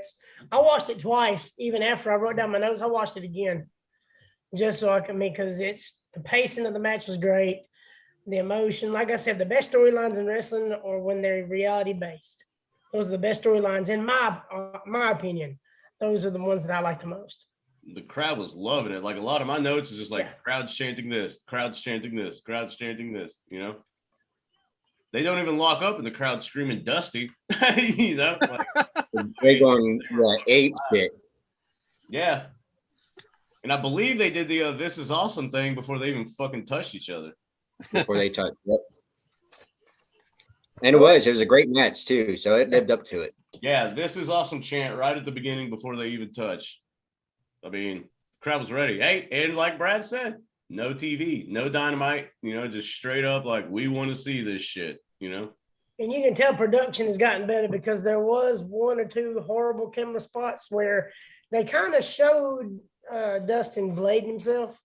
Speaker 6: I watched it twice. Even after I wrote down my notes, I watched it again just so I could because the pacing of the match was great. The emotion, like I said, the best storylines in wrestling are when they're reality based. Those are the best storylines in my opinion. Those are the ones that I like the most.
Speaker 1: The crowd was loving it. Like a lot of my notes is just like crowds chanting this, crowds chanting this, crowds chanting this, you know. They don't even lock up and the crowd screaming Dusty, you know. Like,
Speaker 4: They're going ape shit.
Speaker 1: yeah. And I believe they did the "This is awesome" thing before they even fucking touched each other.
Speaker 4: Before they touch. Yep. And it was a great match too, so it lived up to it.
Speaker 1: Yeah, "This is awesome" chant right at the beginning before they even touched. I mean, crowd was ready. Hey, and like Brad said, no TV, no Dynamite, you know, just straight up like, we want to see this shit, you know?
Speaker 6: And you can tell production has gotten better because there was one or two horrible camera spots where they kind of showed Dustin blading himself.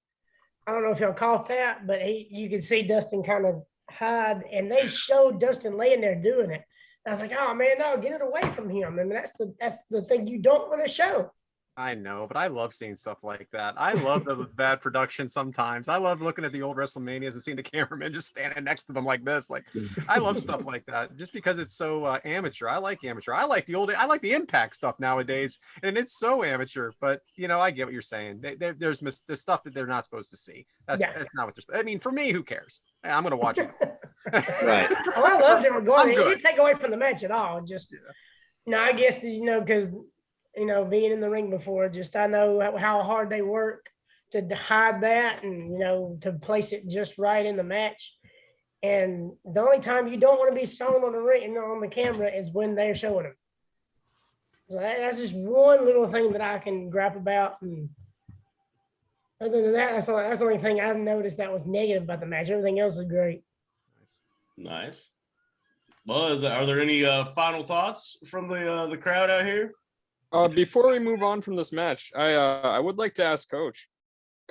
Speaker 6: I don't know if y'all caught that, but you could see Dustin kind of hide, and they showed Dustin laying there doing it. And I was like, oh man, no, get it away from him. I mean, that's the thing you don't want to show.
Speaker 3: I know, but I love seeing stuff like that. I love the bad production sometimes. I love looking at the old WrestleManias and seeing the cameraman just standing next to them like this. Like, I love stuff like that just because it's so amateur. I like amateur. I like the Impact stuff nowadays, and it's so amateur. But you know, I get what you're saying. There's stuff that they're not supposed to see. That's not what they're. I mean, for me, who cares? I'm gonna watch it.
Speaker 4: Right.
Speaker 6: Well, I loved it regardless. It didn't take away from the match at all. Just, I guess because. Being in the ring before, I know how hard they work to hide that and, to place it just right in the match. And the only time you don't want to be shown on the ring, on the camera is when they're showing them. So that's just one little thing that I can grab about. And other than that, that's the only thing I've noticed that was negative about the match. Everything else is great.
Speaker 1: Nice. Well, are there any final thoughts from the crowd out here?
Speaker 5: Before we move on from this match, I would like to ask Coach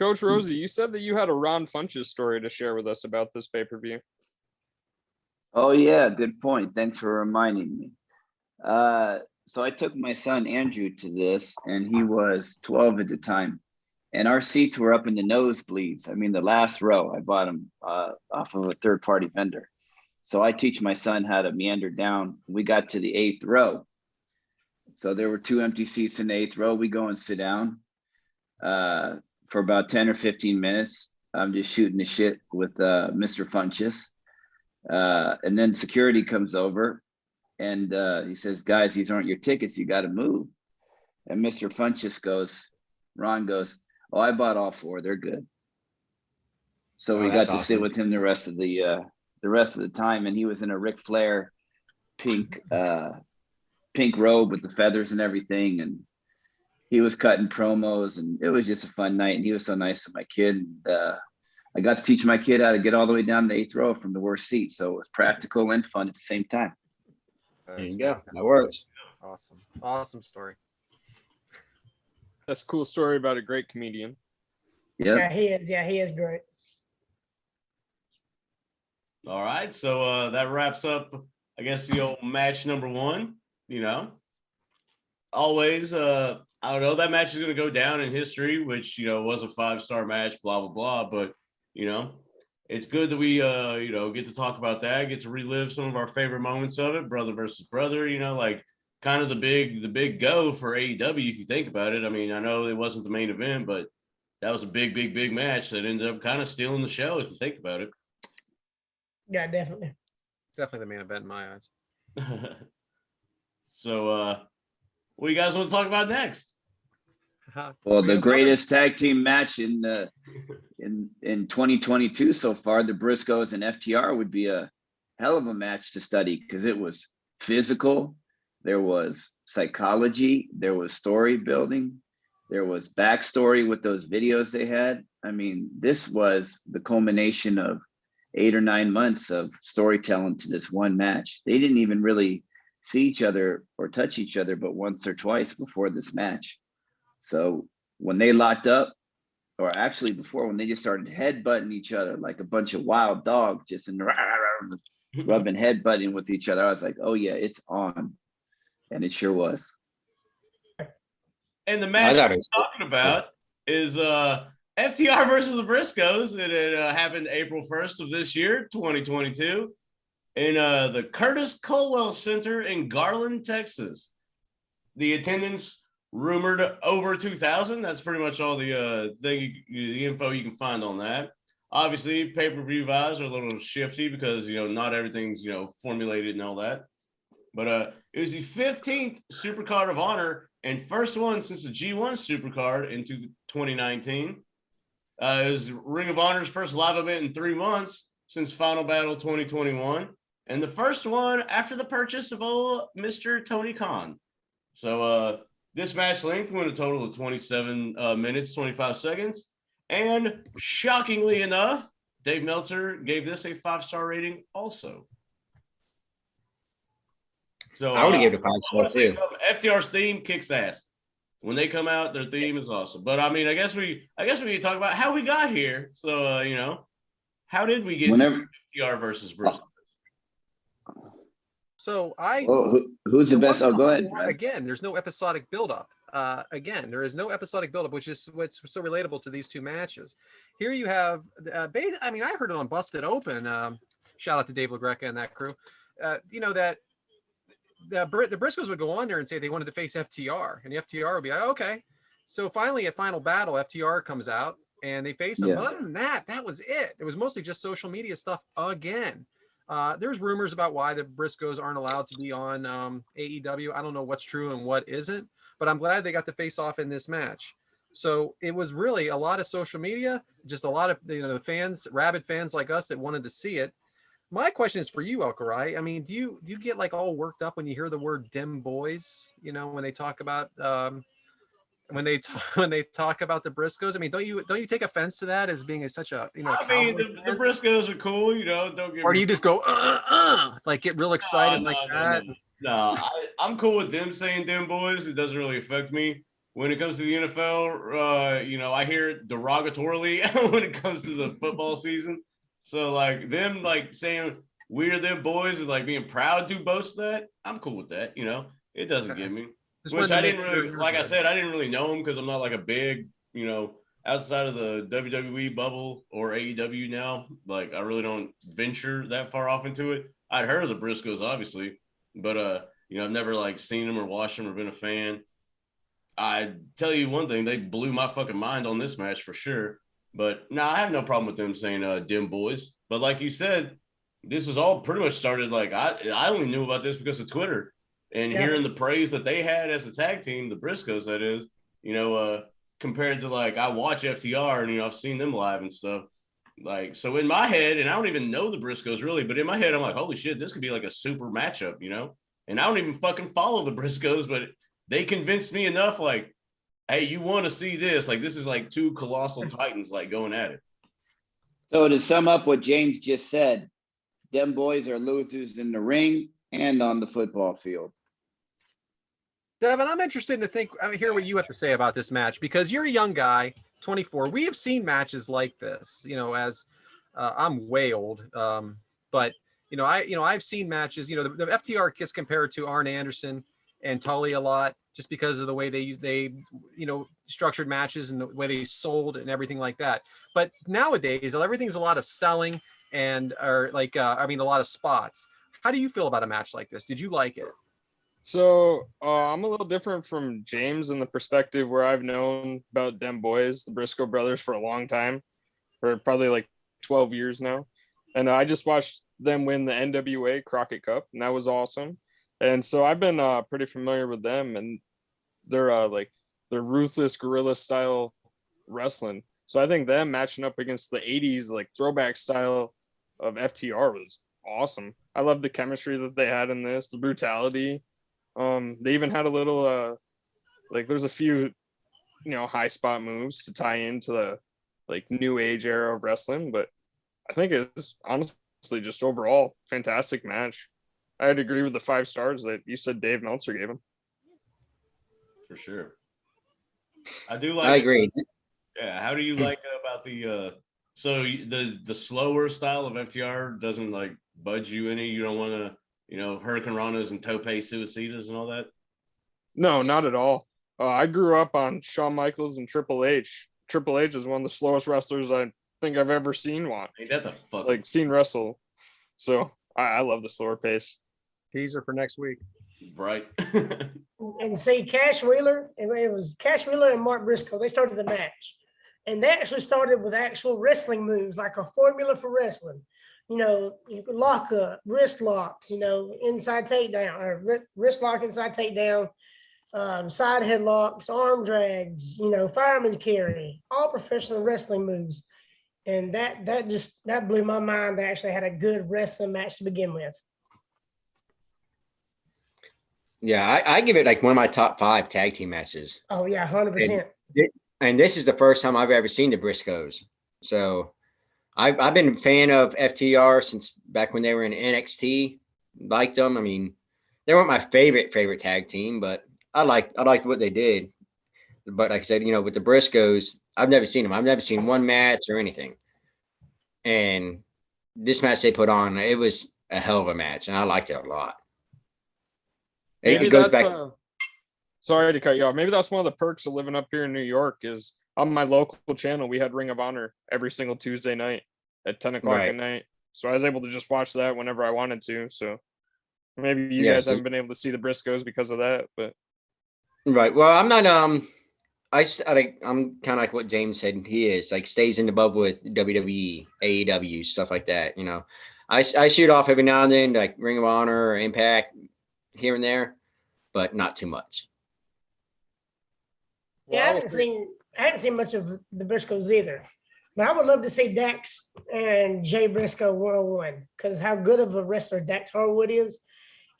Speaker 5: Rosey, you said that you had a Ron Funches story to share with us about this pay-per-view.
Speaker 7: Oh yeah, good point. Thanks for reminding me. So I took my son Andrew to this, and he was 12 at the time, and our seats were up in the nosebleeds. I mean, the last row. I bought them off of a third-party vendor. So I teach my son how to meander down. We got to the 8th row. So there were 2 empty seats in the 8th row. We go and sit down for about 10 or 15 minutes. I'm just shooting the shit with Mr. Funches. And then security comes over and he says, guys, these aren't your tickets. You got to move. And Mr. Funches Ron goes, oh, I bought all 4. They're good. So we got to sit with him the rest of the time. And he was in a Ric Flair pink robe with the feathers and everything, and he was cutting promos, and it was just a fun night. And he was so nice to my kid. I got to teach my kid how to get all the way down the 8th row from the worst seat, so it was practical and fun at the same time.
Speaker 4: There you go. That works.
Speaker 3: Awesome story.
Speaker 5: That's a cool story about a great comedian.
Speaker 6: Yeah, he is. Yeah, he is great.
Speaker 1: All right, so that wraps up, I guess, the old match number 1. Always, I don't know, that match is going to go down in history, which, was a 5-star match, blah, blah, blah. But, it's good that we, get to talk about that, get to relive some of our favorite moments of it, brother versus brother, like kind of the big go for AEW, if you think about it. I mean, I know it wasn't the main event, but that was a big match that ended up kind of stealing the show, if you think about it.
Speaker 6: Yeah, definitely.
Speaker 3: Definitely the main event in my eyes.
Speaker 1: So, what do you guys want to talk about next?
Speaker 7: Well, the greatest tag team match in 2022 so far, the Briscoes and FTR, would be a hell of a match to study because it was physical, there was psychology, there was story building, there was backstory with those videos they had. I mean, this was the culmination of 8 or 9 months of storytelling to this one match. They didn't even really see each other or touch each other but once or twice before this match. So when they locked up, or actually before, when they just started headbutting each other like a bunch of wild dogs, just rubbing headbutting with each other. I was like, oh yeah, it's on. And it sure was.
Speaker 1: And the match we're talking about is FTR versus the Briscoes. And it happened April 1st of this year, 2022, in the Curtis Colwell Center in Garland, Texas. The attendance rumored over 2,000. That's pretty much all the info you can find on that. Obviously, pay-per-view vibes are a little shifty because, not everything's, formulated and all that. But it was the 15th Supercard of Honor and first one since the G1 Supercard in 2019. It was Ring of Honor's first live event in 3 months since Final Battle 2021. And the first one after the purchase of old Mr. Tony Khan. So this match length went a total of 27 minutes, 25 seconds. And shockingly enough, Dave Meltzer gave this a 5-star rating also. So
Speaker 4: I would have given it a 5-star too.
Speaker 1: FTR's theme kicks ass. When they come out, their theme is awesome. But I mean, I guess we can talk about how we got here. So how did we get to FTR versus Briscoes?
Speaker 3: So
Speaker 7: who's the best? Oh, go ahead. Brad.
Speaker 3: Again, there's no episodic buildup. There is no episodic buildup, which is what's so relatable to these two matches. Here you have, I heard it on Busted Open. Shout out to Dave LaGreca and that crew. That the Briscoes would go on there and say they wanted to face FTR, and the FTR would be like, okay. So finally, at Final Battle, FTR comes out and they face them. Yeah. But other than that, that was it. It was mostly just social media stuff again. There's rumors about why the Briscoes aren't allowed to be on AEW. I don't know what's true and what isn't, but I'm glad they got to face off in this match. So it was really a lot of social media, just a lot of the fans, rabid fans like us that wanted to see it. My question is for you, Alcarai. I mean, do you get like all worked up when you hear the word "dem boys"? When they talk about when they talk about the Briscoes. I mean, don't you take offense to that as being such a
Speaker 1: I mean, the Briscoes are cool. Don't get.
Speaker 3: Or do you just go like get real excited that?
Speaker 1: No, I'm cool with them saying "dem boys." It doesn't really affect me. When it comes to the NFL, I hear it derogatorily when it comes to the football season. So like them like saying we're them boys and like being proud to boast that, I'm cool with that. It doesn't get me. Which I didn't really, like I said, I didn't really know them because I'm not like a big, outside of the WWE bubble or AEW now. Like I really don't venture that far off into it. I'd heard of the Briscoes obviously, but I've never like seen them or watched them or been a fan. I tell you one thing, they blew my fucking mind on this match for sure. But no, I have no problem with them saying "dim boys." But like you said, this was all pretty much started like I only knew about this because of Twitter and hearing the praise that they had as a tag team, the Briscoes, that is, compared to like I watch FTR and I've seen them live and stuff. Like so in my head, and I don't even know the Briscoes really, but in my head I'm like, holy shit, this could be like a super matchup, And I don't even fucking follow the Briscoes, but they convinced me enough, like, hey, you want to see this? Like, this is like two colossal titans like going at it.
Speaker 2: So to sum up what James just said, them boys are losers in the ring and on the football field.
Speaker 3: Devyn, I'm interested to hear what you have to say about this match because you're a young guy, 24. We have seen matches like this, as I'm way old, but I've seen matches. The FTR gets compared to Arn Anderson and Tully a lot, just because of the way they structured matches and the way they sold and everything like that. But nowadays, everything's a lot of selling and a lot of spots. How do you feel about a match like this? Did you like it?
Speaker 5: So I'm a little different from James in the perspective where I've known about them boys, the Briscoe brothers, for a long time, for probably like 12 years now. And I just watched them win the NWA Crockett Cup, and that was awesome. And so I've been pretty familiar with them, and they're ruthless guerrilla style wrestling. So I think them matching up against the 80s like throwback style of FTR was awesome. I love the chemistry that they had in this, the brutality. They even had a little there's a few high spot moves to tie into the like new age era of wrestling, but I think it's honestly just overall fantastic match. I'd agree with the 5 stars that you said Dave Meltzer gave him.
Speaker 1: For sure. I do like
Speaker 4: I agree.
Speaker 1: Yeah. How do you like about the so the slower style of FTR doesn't like budge you any? You don't want to, Hurricane Ranas and Tope Suicidas and all that?
Speaker 5: No, not at all. I grew up on Shawn Michaels and Triple H. Triple H is one of the slowest wrestlers I think I've ever seen
Speaker 1: Ain't that the fuck?
Speaker 5: like seen wrestle. So I love the slower pace.
Speaker 3: Teaser for next week.
Speaker 1: Right.
Speaker 6: And see, Cash Wheeler, it was Cash Wheeler and Mark Briscoe. They started the match. And they actually started with actual wrestling moves, like a formula for wrestling. You could lock up, wrist locks, inside takedown, or wrist lock, inside takedown, side headlocks, arm drags, fireman's carry, all professional wrestling moves. And that blew my mind. They actually had a good wrestling match to begin with.
Speaker 4: Yeah, I give it like one of my top 5 tag team matches.
Speaker 6: Oh yeah, 100%.
Speaker 4: And this is the first time I've ever seen the Briscoes. So I've been a fan of FTR since back when they were in NXT. Liked them. I mean, they weren't my favorite tag team, but I liked what they did. But like I said, with the Briscoes, I've never seen them. I've never seen one match or anything. And this match they put on, it was a hell of a match, and I liked it a lot.
Speaker 5: Maybe
Speaker 4: It goes
Speaker 5: that's
Speaker 4: back.
Speaker 5: Sorry to cut you off. Maybe that's one of the perks of living up here in New York is on my local channel, we had Ring of Honor every single Tuesday night at 10 o'clock
Speaker 4: Right.
Speaker 5: at night. So I was able to just watch that whenever I wanted to. So maybe you
Speaker 4: Yeah,
Speaker 5: guys
Speaker 4: so-
Speaker 5: haven't been able to see the Briscoes because of that, but
Speaker 4: Right. Well, I'm not. I'm kind of like what James said. He is like stays in the bubble with WWE, AEW, stuff like that. I shoot off every now and then, like Ring of Honor or Impact here and there, but not too much.
Speaker 6: Yeah, I haven't seen much of the Briscoes either. But I would love to see Dax and Jay Briscoe 101 because how good of a wrestler Dax Harwood is.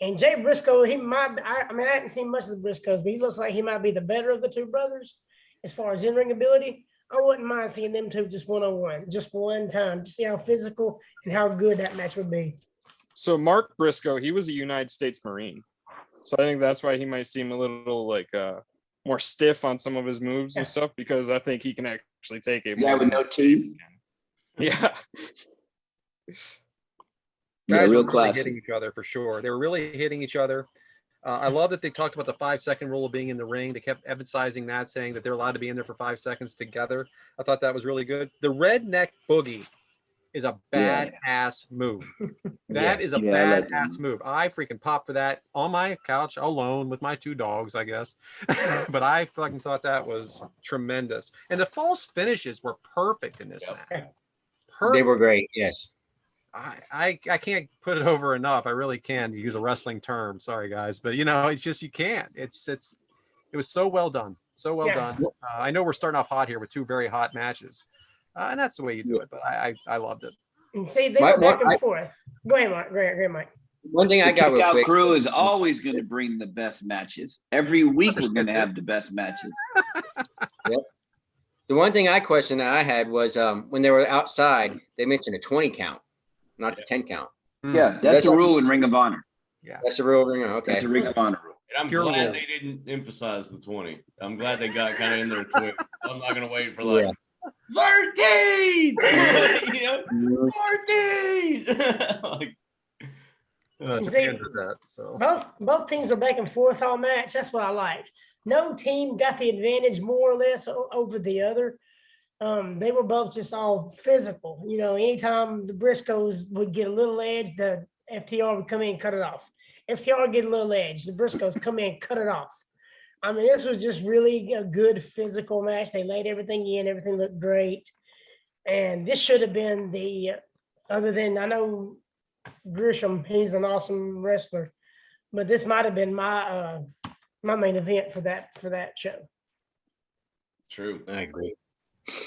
Speaker 6: And Jay Briscoe, I haven't seen much of the Briscoes, but he looks like he might be the better of the two brothers as far as in-ring ability. I wouldn't mind seeing them two just one-on-one, just one time, to see how physical and how good that match would be.
Speaker 5: so Mark Briscoe, he was a United States Marine. So I think that's why he might seem a little like more stiff on some of his moves and stuff, because I think he can actually take it.
Speaker 7: Yeah, with no teeth.
Speaker 5: Yeah.
Speaker 7: Yeah,
Speaker 3: Guys
Speaker 7: real
Speaker 3: were really
Speaker 7: classy.
Speaker 3: hitting each other for sure. They were really hitting each other. I love that they talked about the 5-second rule of being in the ring. They kept emphasizing that, saying that they're allowed to be in there for 5 seconds together. I thought that was really good. The redneck boogie is a badass move. That is a
Speaker 7: Yeah, I like
Speaker 3: badass move. I freaking popped for that on my couch alone with my 2 dogs, I guess. But I fucking thought that was tremendous. And the false finishes were perfect in this match. Perfect.
Speaker 4: They were great. Yes.
Speaker 3: I can't put it over enough. I really can use a wrestling term. Sorry guys, but it's just you can't. It was so well done, so well done. I know we're starting off hot here with 2 very hot matches, and that's the way you do it. But I loved it.
Speaker 6: And see, they were back and forth. Go ahead, Mike. Go ahead, Mike.
Speaker 4: One thing I got real
Speaker 7: Kickout
Speaker 4: quick.
Speaker 7: crew is always going to bring the best matches. Every week we're going to have the best matches.
Speaker 4: The one thing I questioned that I had was when they were outside, they mentioned a 20 count, not the 10 count.
Speaker 7: Yeah, that's the rule in Ring of Honor.
Speaker 3: Yeah,
Speaker 4: That's the rule. Okay.
Speaker 7: That's the Ring of Honor rule.
Speaker 1: And I'm
Speaker 3: Pure
Speaker 1: glad
Speaker 3: rule.
Speaker 1: they didn't emphasize the 20. I'm glad they got kind of in there quick. I'm not gonna wait for like 13. 14. Like,
Speaker 3: Japan does that. So
Speaker 6: Both teams were back and forth all match. That's what I liked. No team got the advantage more or less over the other. They were both just all physical. Anytime the Briscoes would get a little edge, the FTR would come in and cut it off. FTR would get a little edge, the Briscoes come in and cut it off. I mean, this was just really a good physical match. They laid everything in, everything looked great. And this should have been other than, I know Grisham, he's an awesome wrestler, but this might have been my main event for that show.
Speaker 1: true.
Speaker 4: I agree.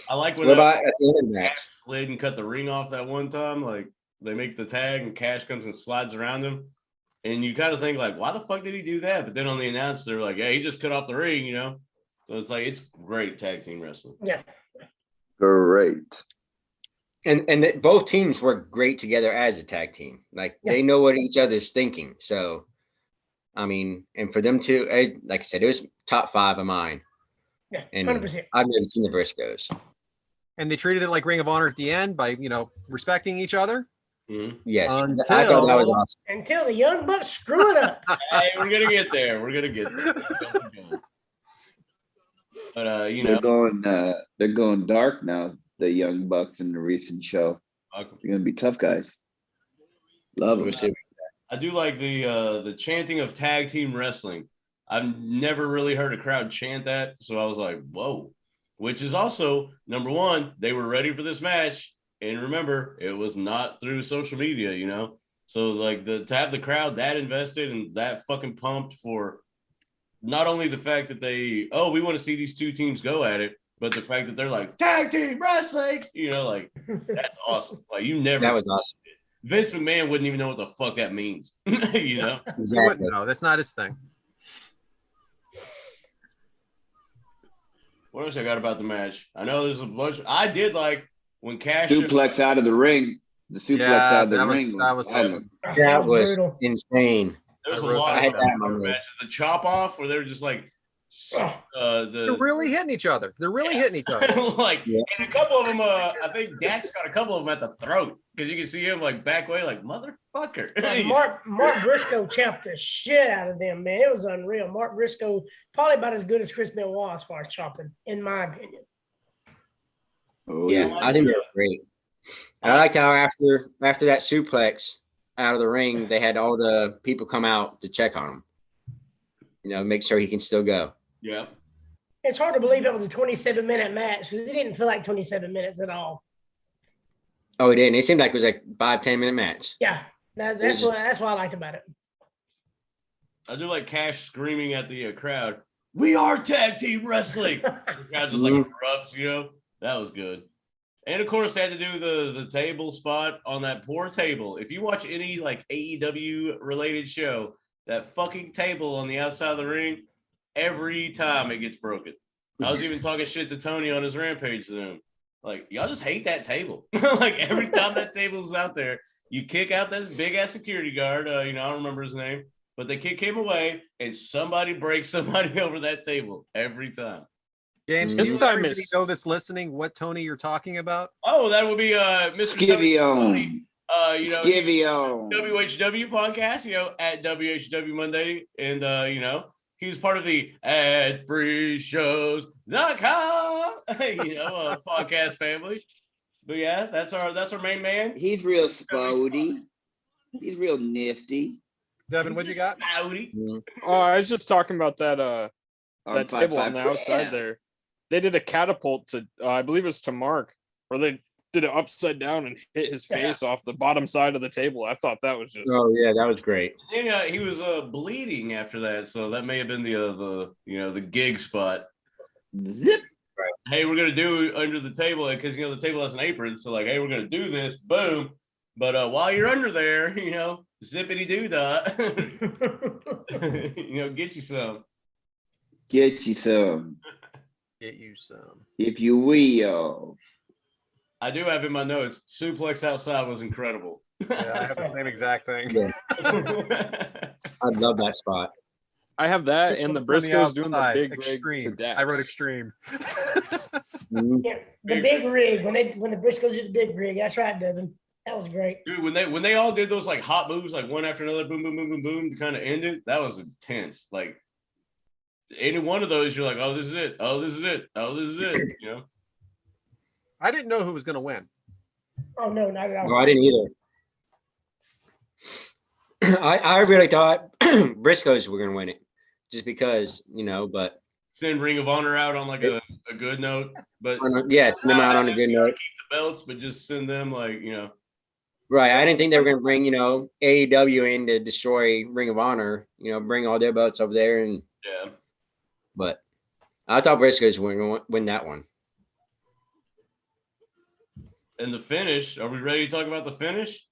Speaker 1: I like when
Speaker 4: What about at the end of the
Speaker 1: Cash
Speaker 4: match?
Speaker 1: slid and cut the ring off that one time. Like they make the tag and Cash comes and slides around him. And you kind of think like, why the fuck did he do that? But then on the announce, they're like, yeah, he just cut off the ring, So it's like, it's great tag team wrestling.
Speaker 6: Yeah.
Speaker 7: Great.
Speaker 4: And both teams work great together as a tag team. Like they know what each other's thinking. So, I mean, and for them to, like I said, it was top 5 of mine.
Speaker 6: Yeah,
Speaker 4: And
Speaker 6: 100%.
Speaker 4: I've never seen the Briscoes.
Speaker 3: And they treated it like Ring of Honor at the end by, respecting each other.
Speaker 1: Mhm.
Speaker 4: Yes, I
Speaker 3: Until-
Speaker 4: thought that was awesome.
Speaker 6: Until the Young Bucks screw it up.
Speaker 1: Hey, we're gonna get there. We're gonna get there. But
Speaker 7: they're going dark now. The Young Bucks in the recent show. They're gonna be tough guys. Love them.
Speaker 1: I do like the chanting of tag team wrestling. I've never really heard a crowd chant that, so I was like, whoa. Which is also number one, they were ready for this match, and remember, it was not through social media, So like to have the crowd that invested and that fucking pumped for not only the fact that we want to see these two teams go at it, but the fact that they're like tag team wrestling, like that's awesome. Like
Speaker 4: That was awesome.
Speaker 1: Vince McMahon wouldn't even know what the fuck that means,
Speaker 4: Exactly.
Speaker 3: No, that's not his thing.
Speaker 1: What else I got about the match? I know there's a bunch. I did like when Cash
Speaker 7: Suplex out of the ring. The suplex out of the ring.
Speaker 3: That was something.
Speaker 4: That was
Speaker 6: brutal.
Speaker 4: insane.
Speaker 1: There's a
Speaker 3: I wrote
Speaker 1: lot
Speaker 3: that
Speaker 1: of
Speaker 3: down.
Speaker 1: matches. The chop off where they're just like
Speaker 3: They're really hitting each other.
Speaker 1: like,
Speaker 4: Yeah.
Speaker 1: and a couple of them. I think Dax got a couple of them at the throat because you can see him like back way, like motherfucker.
Speaker 6: Mark Briscoe chopped the shit out of them, man. It was unreal. Mark Briscoe probably about as good as Chris Benoit as far as chopping, in my opinion.
Speaker 7: Oh,
Speaker 4: Yeah, I think they were great. And I liked how after that suplex out of the ring, they had all the people come out to check on him. Make sure he can still go.
Speaker 1: Yeah.
Speaker 6: It's hard to believe it was a 27-minute match because it didn't feel like 27 minutes at all.
Speaker 4: Oh, it didn't. It seemed like it was like 5-10 minute match.
Speaker 6: Yeah, that's what I liked about it.
Speaker 1: I do like Cash screaming at the crowd, "We are tag team wrestling!" The crowd just like erupts, That was good. And of course, they had to do the table spot on that poor table. If you watch any like AEW related show, that fucking table on the outside of the ring, every time it gets broken. I was even talking shit to Tony on his Rampage Zoom. Like, y'all just hate that table. Like every time that table's out there, you kick out this big ass security guard. I don't remember his name, but they kick him away, and somebody breaks somebody over that table every time.
Speaker 3: James,
Speaker 5: This
Speaker 3: can you
Speaker 5: time
Speaker 3: let everybody
Speaker 5: it's-
Speaker 3: know that's listening what Tony you're talking about?
Speaker 1: Oh, that would be Mr.
Speaker 7: Skivio.
Speaker 1: Skivio. WHW podcast, at WHW Monday. And, he's part of the adfreeshows.com, podcast family. But yeah, that's our main man.
Speaker 7: He's real spotty. He's real nifty.
Speaker 3: Devin, what you got?
Speaker 1: Howdy.
Speaker 5: Oh, I was just talking about that
Speaker 7: On
Speaker 5: table on
Speaker 7: 5-5.
Speaker 5: the outside
Speaker 7: Yeah.
Speaker 5: there. They did a catapult to I believe it was to Mark, where they did it upside down and hit his face off the bottom side of the table. I thought that was just
Speaker 4: Oh yeah, that was great.
Speaker 1: And he was bleeding after that, so that may have been the gig spot.
Speaker 7: Zip.
Speaker 1: Hey, we're gonna do under the table because the table has an apron, so like, hey, we're gonna do this, boom. But while you're under there, zippity doo dah, get you some.
Speaker 7: Get you some,
Speaker 3: Get you some.
Speaker 7: if you will.
Speaker 1: I do have in my notes, suplex outside was incredible.
Speaker 3: Yeah, I have the same exact thing.
Speaker 4: Yeah. I love that spot.
Speaker 5: I have that and the
Speaker 3: On the
Speaker 5: Briscoes doing the
Speaker 3: outside,
Speaker 5: big
Speaker 3: extreme.
Speaker 5: rig to Dax.
Speaker 3: I wrote extreme.
Speaker 4: Mhm.
Speaker 6: Yeah, the big rig when the Briscoes did the big rig. That's right, Devin. That was great.
Speaker 1: Dude, when they all did those like hot moves, like one after another, boom, boom, boom, boom, boom, to kind of end it, that was intense. Like any one of those, you're like, oh, this is it. Oh, this is it. Oh, this is it.
Speaker 3: I didn't know who was going to win.
Speaker 6: Oh no, not at all.
Speaker 4: No, I didn't either. I really thought Briscoes were gonna win it, just because but
Speaker 1: Send Ring of Honor out on like a good note, but
Speaker 4: yes, send them out on a good note.
Speaker 1: keep the belts, but just send them like
Speaker 4: Right. I didn't think they were gonna bring AEW in to destroy Ring of Honor. Bring all their belts over there,
Speaker 1: yeah.
Speaker 4: but I thought Briscoes were gonna win that one.
Speaker 1: And the finish. Are we ready to talk about the finish?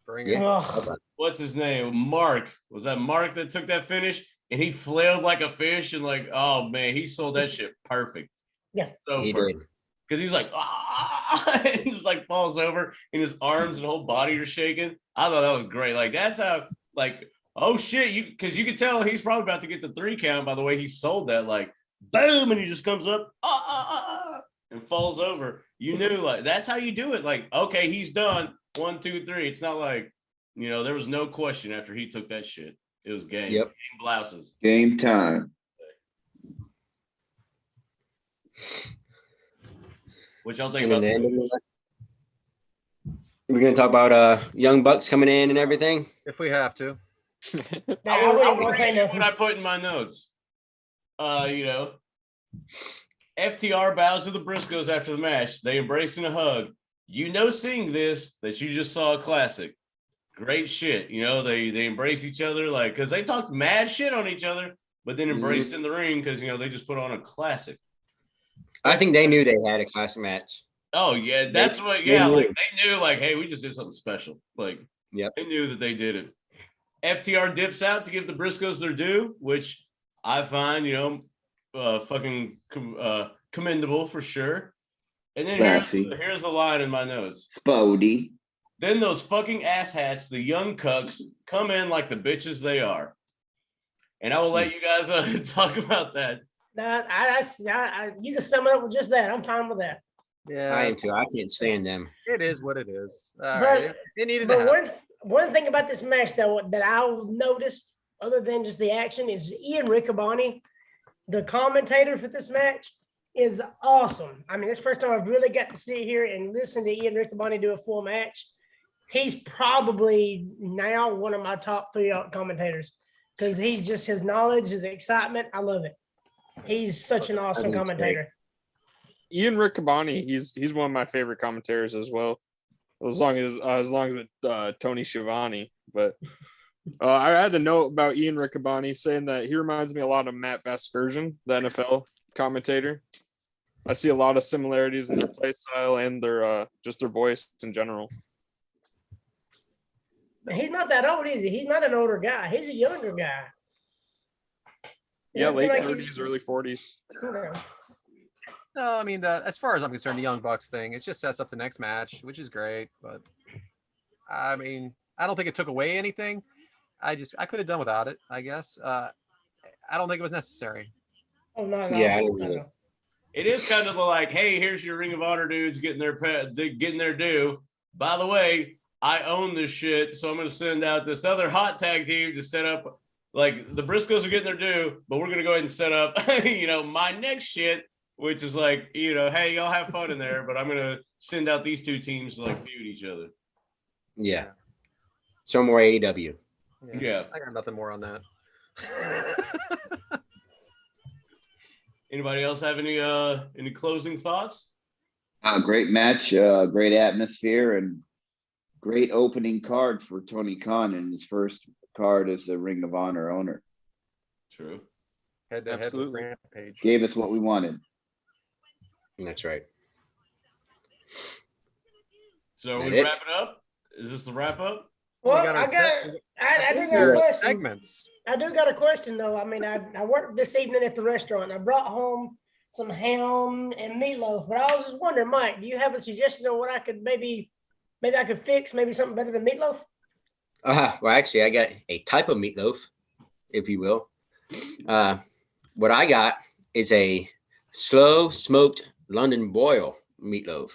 Speaker 3: Bring
Speaker 4: Yeah.
Speaker 3: it.
Speaker 6: Ugh.
Speaker 1: What's his name? Mark. Was that Mark that took that finish? And he flailed like a fish and like, oh man, he sold that shit perfect.
Speaker 6: Yeah.
Speaker 1: So
Speaker 4: He
Speaker 1: perfect.
Speaker 4: did.
Speaker 1: Because he's like, and just like falls over and his arms and whole body are shaking. I thought that was great. Like that's how oh shit, because you could tell he's probably about to get the 3 count by the way he sold that. Like, boom, and he just comes up and falls over. You knew, like, that's how you do it. Like, okay, he's done. 1, 2, 3. It's not like, there was no question after he took that shit. It was game.
Speaker 4: Yep.
Speaker 1: Game blouses.
Speaker 7: Game time.
Speaker 1: What y'all think
Speaker 4: And
Speaker 1: about
Speaker 4: then
Speaker 1: the
Speaker 4: we're gonna talk about Young Bucks coming in and everything.
Speaker 3: If we have to.
Speaker 6: Nah, I wasn't gonna
Speaker 1: read
Speaker 6: say
Speaker 1: you
Speaker 6: nothing.
Speaker 1: what I put in my notes. FTR bows to the Briscoes after the match. They embrace in a hug. Seeing this, that you just saw a classic. Great shit. They embrace each other, like, because they talked mad shit on each other, but then embraced in the ring because, they just put on a classic.
Speaker 4: I think they knew they had a classic match.
Speaker 1: Oh, yeah. That's
Speaker 4: They
Speaker 1: like,
Speaker 4: knew.
Speaker 1: they knew, like, hey, we just did something special. Like,
Speaker 4: Yep.
Speaker 1: they knew that they did it. FTR dips out to give the Briscoes their due, which I find, fucking commendable for sure. And then here's the line in my notes.
Speaker 7: Spody.
Speaker 1: Then those fucking asshats, the young cucks, come in like the bitches they are. And I will let you guys talk about that.
Speaker 6: You can sum it up with just that. I'm fine with that.
Speaker 3: Yeah,
Speaker 4: I am too. I can't stand them.
Speaker 3: it is what it is. All
Speaker 6: But-
Speaker 3: right. It needed to
Speaker 6: But
Speaker 3: happen.
Speaker 6: one thing about this match that I noticed, other than just the action, is Ian Riccaboni, the commentator for this match, is awesome. I mean, it's the first time I've really got to sit here and listen to Ian Riccaboni do a full match. He's probably now one of my top 3 commentators because he's just his knowledge, his excitement. I love it. He's such an awesome
Speaker 4: think it's
Speaker 6: commentator.
Speaker 5: Ian Riccaboni, he's one of my favorite commentators as well. As long as with Tony Schiavone. But I had a note about Ian Riccaboni saying that he reminds me a lot of Matt Vasgersian, the NFL commentator. I see a lot of similarities in their play style and their just their voice in general.
Speaker 6: He's not that old, is he? He's not an older guy. He's a younger guy.
Speaker 5: Yeah,
Speaker 6: It's
Speaker 5: late
Speaker 6: like
Speaker 5: 30s, early 40s.
Speaker 3: No, I mean, as far as I'm concerned, the Young Bucks thing, it just sets up the next match, which is great. But I mean, I don't think it took away anything. I could have done without it, I guess. I don't think it was necessary.
Speaker 6: Oh, no,
Speaker 4: Yeah, I
Speaker 6: no,
Speaker 4: don't
Speaker 6: no,
Speaker 4: either.
Speaker 6: no.
Speaker 1: It is kind of like, hey, here's your Ring of Honor dudes getting their due. By the way, I own this shit, so I'm going to send out this other hot tag team to set up. Like, the Briscoes are getting their due, but we're going to go ahead and set up, my next shit, which is like, hey, y'all have fun in there, but I'm going to send out these 2 teams to, like, feud each other.
Speaker 4: Yeah. Some more AEW.
Speaker 1: Yeah.
Speaker 3: I got nothing more on that.
Speaker 1: Anybody else have any closing thoughts?
Speaker 7: Great match, great atmosphere, and great opening card for Tony Khan in his first card as the Ring of Honor owner.
Speaker 1: True.
Speaker 3: Head to head with
Speaker 5: Absolutely.
Speaker 3: Rampage.
Speaker 7: Gave us what we wanted.
Speaker 4: That's right.
Speaker 1: So are
Speaker 4: That
Speaker 1: we
Speaker 4: it?
Speaker 1: wrapping up? Is this the wrap up?
Speaker 6: Well,
Speaker 3: We got our
Speaker 6: I do got a
Speaker 3: Our
Speaker 6: question.
Speaker 3: segments.
Speaker 6: I do got a question though. I mean, I worked this evening at the restaurant. I brought home some ham and meatloaf, but I was just wondering, Mike, do you have a suggestion on what I could maybe I could fix, maybe something better than meatloaf?
Speaker 4: Well, actually, I got a type of meatloaf, if you will. What I got is a slow smoked London boil meatloaf.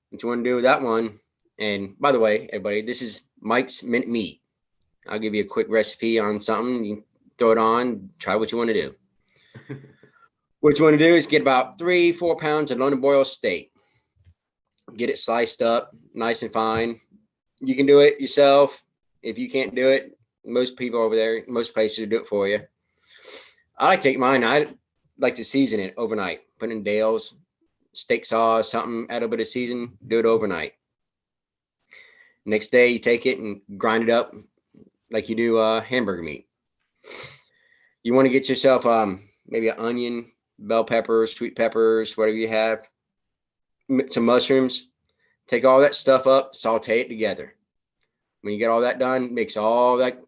Speaker 4: What you want to do with that one? And by the way, everybody, this is Mike's Mint Meat. I'll give you a quick recipe on something. You throw it on, try what you want to do. What you want to do is get about 3-4 pounds of London boil steak. Get it sliced up nice and fine. You can do it yourself. If you can't do it, most people over there, most places will do it for you. I like to take mine. I like to season it overnight. Put it in Dale's, steak sauce, something, add a bit of season, do it overnight. Next day, you take it and grind it up like you do hamburger meat. You want to get yourself maybe an onion, bell peppers, sweet peppers, whatever you have, some mushrooms. Take all that stuff up, saute it together. When you get all that done, mix all that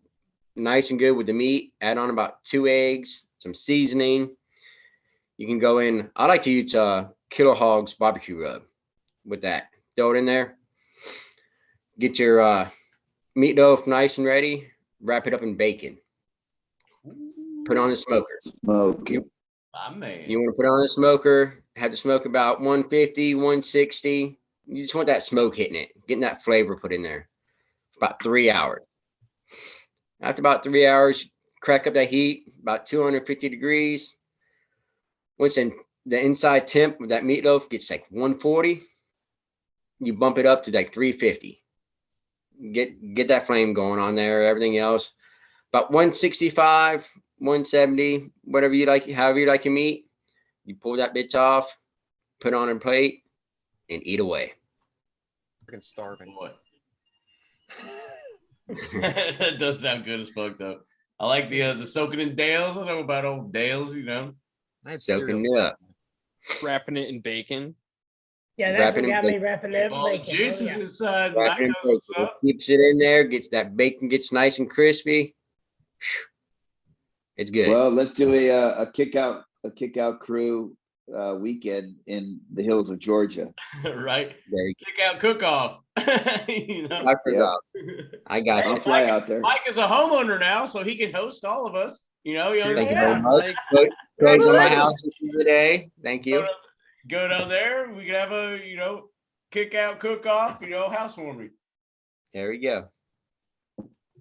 Speaker 4: nice and good with the meat. Add on about 2 eggs, some seasoning. You can go in. I like to use Killer Hog's barbecue rub with that. Throw it in there. Get your meatloaf nice and ready. Wrap it up in bacon. Put it on the smoker.
Speaker 7: Smoke.
Speaker 1: My man.
Speaker 4: You want to put on the smoker, have to smoke about 150, 160. You just want that smoke hitting it, getting that flavor put in there. About 3 hours. After about 3 hours, crack up that heat, about 250 degrees. Once in the inside temp with that meatloaf gets like 140, you bump it up to like 350. Get that flame going on there. Everything else about 165, 170, whatever you like, however you like your meat. You pull that bitch off, put it on a plate, and eat away.
Speaker 3: Freaking starving.
Speaker 1: Boy. That does sound good as fuck though. I like the soaking in Dales. I know about old Dales, you know.
Speaker 3: I had
Speaker 4: Soaking
Speaker 3: cereal.
Speaker 4: it up.
Speaker 5: Wrapping it in bacon.
Speaker 6: Yeah, that's what
Speaker 4: Wrapping
Speaker 6: got
Speaker 4: it-
Speaker 6: me wrapping that
Speaker 1: All the
Speaker 6: bacon. Oh,
Speaker 1: juices
Speaker 6: yeah.
Speaker 1: inside.
Speaker 4: Wrap
Speaker 1: Mike
Speaker 4: it in
Speaker 1: knows what's
Speaker 4: bacon.
Speaker 1: up.
Speaker 4: Keeps it in there, gets that bacon gets nice and crispy. It's good.
Speaker 7: Well, let's do a kick out crew weekend in the hills of Georgia.
Speaker 1: Right?
Speaker 4: There you
Speaker 1: Kick out cook off. You know?
Speaker 4: go. I
Speaker 7: Yeah.
Speaker 4: forgot. I got
Speaker 7: I'll
Speaker 4: you.
Speaker 7: fly out there.
Speaker 1: Mike is a homeowner now, so he can host all of us. You know, you
Speaker 4: Thank you
Speaker 6: Yeah.
Speaker 4: very much.
Speaker 1: Like,
Speaker 4: Close on my
Speaker 6: Congratulations.
Speaker 4: house today. Thank you.
Speaker 1: go down there. We can have a kick out cook off. Housewarming.
Speaker 4: There we go.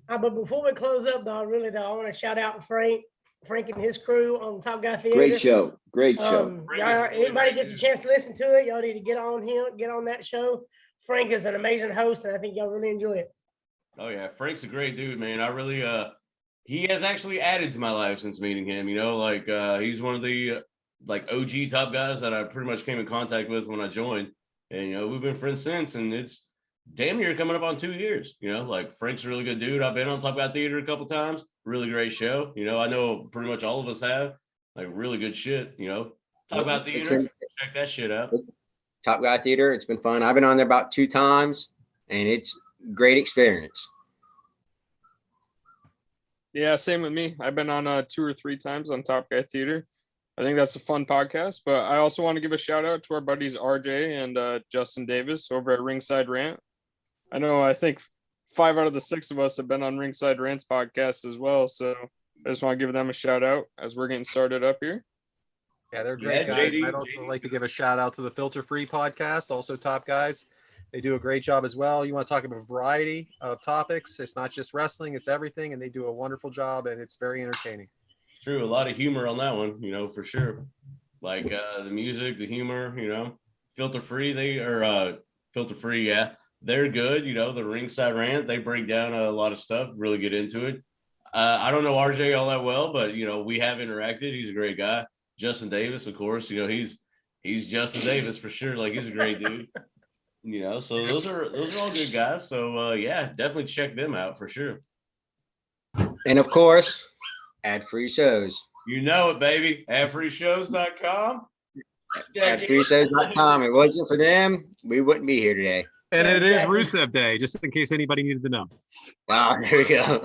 Speaker 6: But before we close up, though, I want to shout out Frank and his crew on Top Guy Theater.
Speaker 7: Great show. Great show.
Speaker 1: Frank is a really
Speaker 6: Anybody
Speaker 1: great
Speaker 6: gets a
Speaker 1: dude.
Speaker 6: chance to listen to it, y'all need to get on that show. Frank is an amazing host, and I think y'all really enjoy it.
Speaker 1: Oh yeah, Frank's a great dude, man. I really he has actually added to my life since meeting him. He's one of the OG top guys that I pretty much came in contact with when I joined. And we've been friends since, and it's damn near coming up on 2 years. Frank's a really good dude. I've been on Top Guy Theater a couple times. Really great show. I know pretty much all of us have really good shit. Top Guy Theater, check that shit out.
Speaker 4: Top Guy Theater. It's been fun. I've been on there about 2 times, and it's great experience.
Speaker 5: Yeah, same with me. I've been on 2 or 3 times on Top Guy Theater. I think that's a fun podcast, but I also want to give a shout out to our buddies RJ and Justin Davis over at Ringside Rant. I think 5 out of the 6 of us have been on Ringside Rant's podcast as well. So I just want to give them a shout out as we're getting started up here.
Speaker 3: Yeah, they're great
Speaker 1: Yeah,
Speaker 3: guys.
Speaker 1: JD.
Speaker 3: I'd also like to give a shout out to the Filter Free podcast, also top guys. They do a great job as well. You want to talk about a variety of topics. It's not just wrestling, it's everything, and they do a wonderful job, and it's very entertaining.
Speaker 1: True, a lot of humor on that one, for sure. The music, the humor, Filter Free, Filter Free, yeah. They're good, the Ringside Rant, they break down a lot of stuff, really get into it. I don't know RJ all that well, but we have interacted. He's a great guy. Justin Davis, of course, he's Justin Davis for sure. He's a great dude. So those are all good guys. So yeah, definitely check them out for sure.
Speaker 4: And of course, ad-free shows.
Speaker 1: You know it, baby. Adfreeshows.com.
Speaker 4: Adfreeshows.com. It wasn't for them, we wouldn't be here today.
Speaker 3: And
Speaker 6: Yeah,
Speaker 3: it is
Speaker 6: exactly.
Speaker 3: Rusev Day, just in case anybody needed to know.
Speaker 4: Oh, there we go.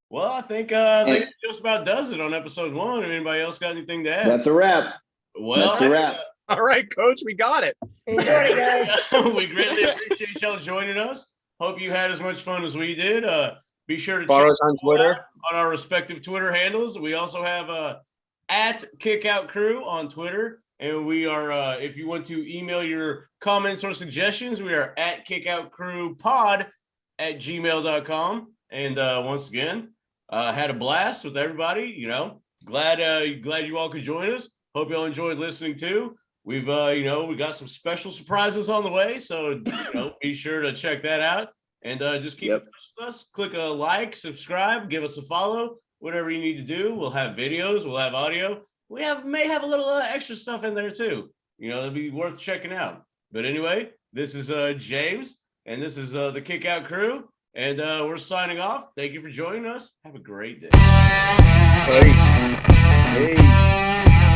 Speaker 1: Well, I think that just about does it on episode 1. If anybody else got anything to add?
Speaker 7: That's a wrap.
Speaker 1: Well,
Speaker 7: That's a wrap.
Speaker 3: All right, Coach, we got it.
Speaker 6: Enjoy it, guys.
Speaker 1: we greatly appreciate y'all joining us. Hope you had as much fun as we did. Be sure to
Speaker 4: Follow
Speaker 1: check
Speaker 4: us on Twitter.
Speaker 1: on our respective Twitter handles. We also have at Kickout Crew on Twitter. And we are, if you want to email your comments or suggestions, we are at kickoutcrewpod@gmail.com. And once again, had a blast with everybody. Glad you all could join us. Hope you all enjoyed listening too. We've we got some special surprises on the way, so be sure to check that out. And just keep in touch with us. Click a like, subscribe, give us a follow, whatever you need to do. We'll have videos, we'll have audio. We may have a little extra stuff in there too. It'll be worth checking out. But anyway, this is James, and this is the Kick Out Crew, and we're signing off. Thank you for joining us. Have a great day.
Speaker 4: Peace.
Speaker 7: Hey.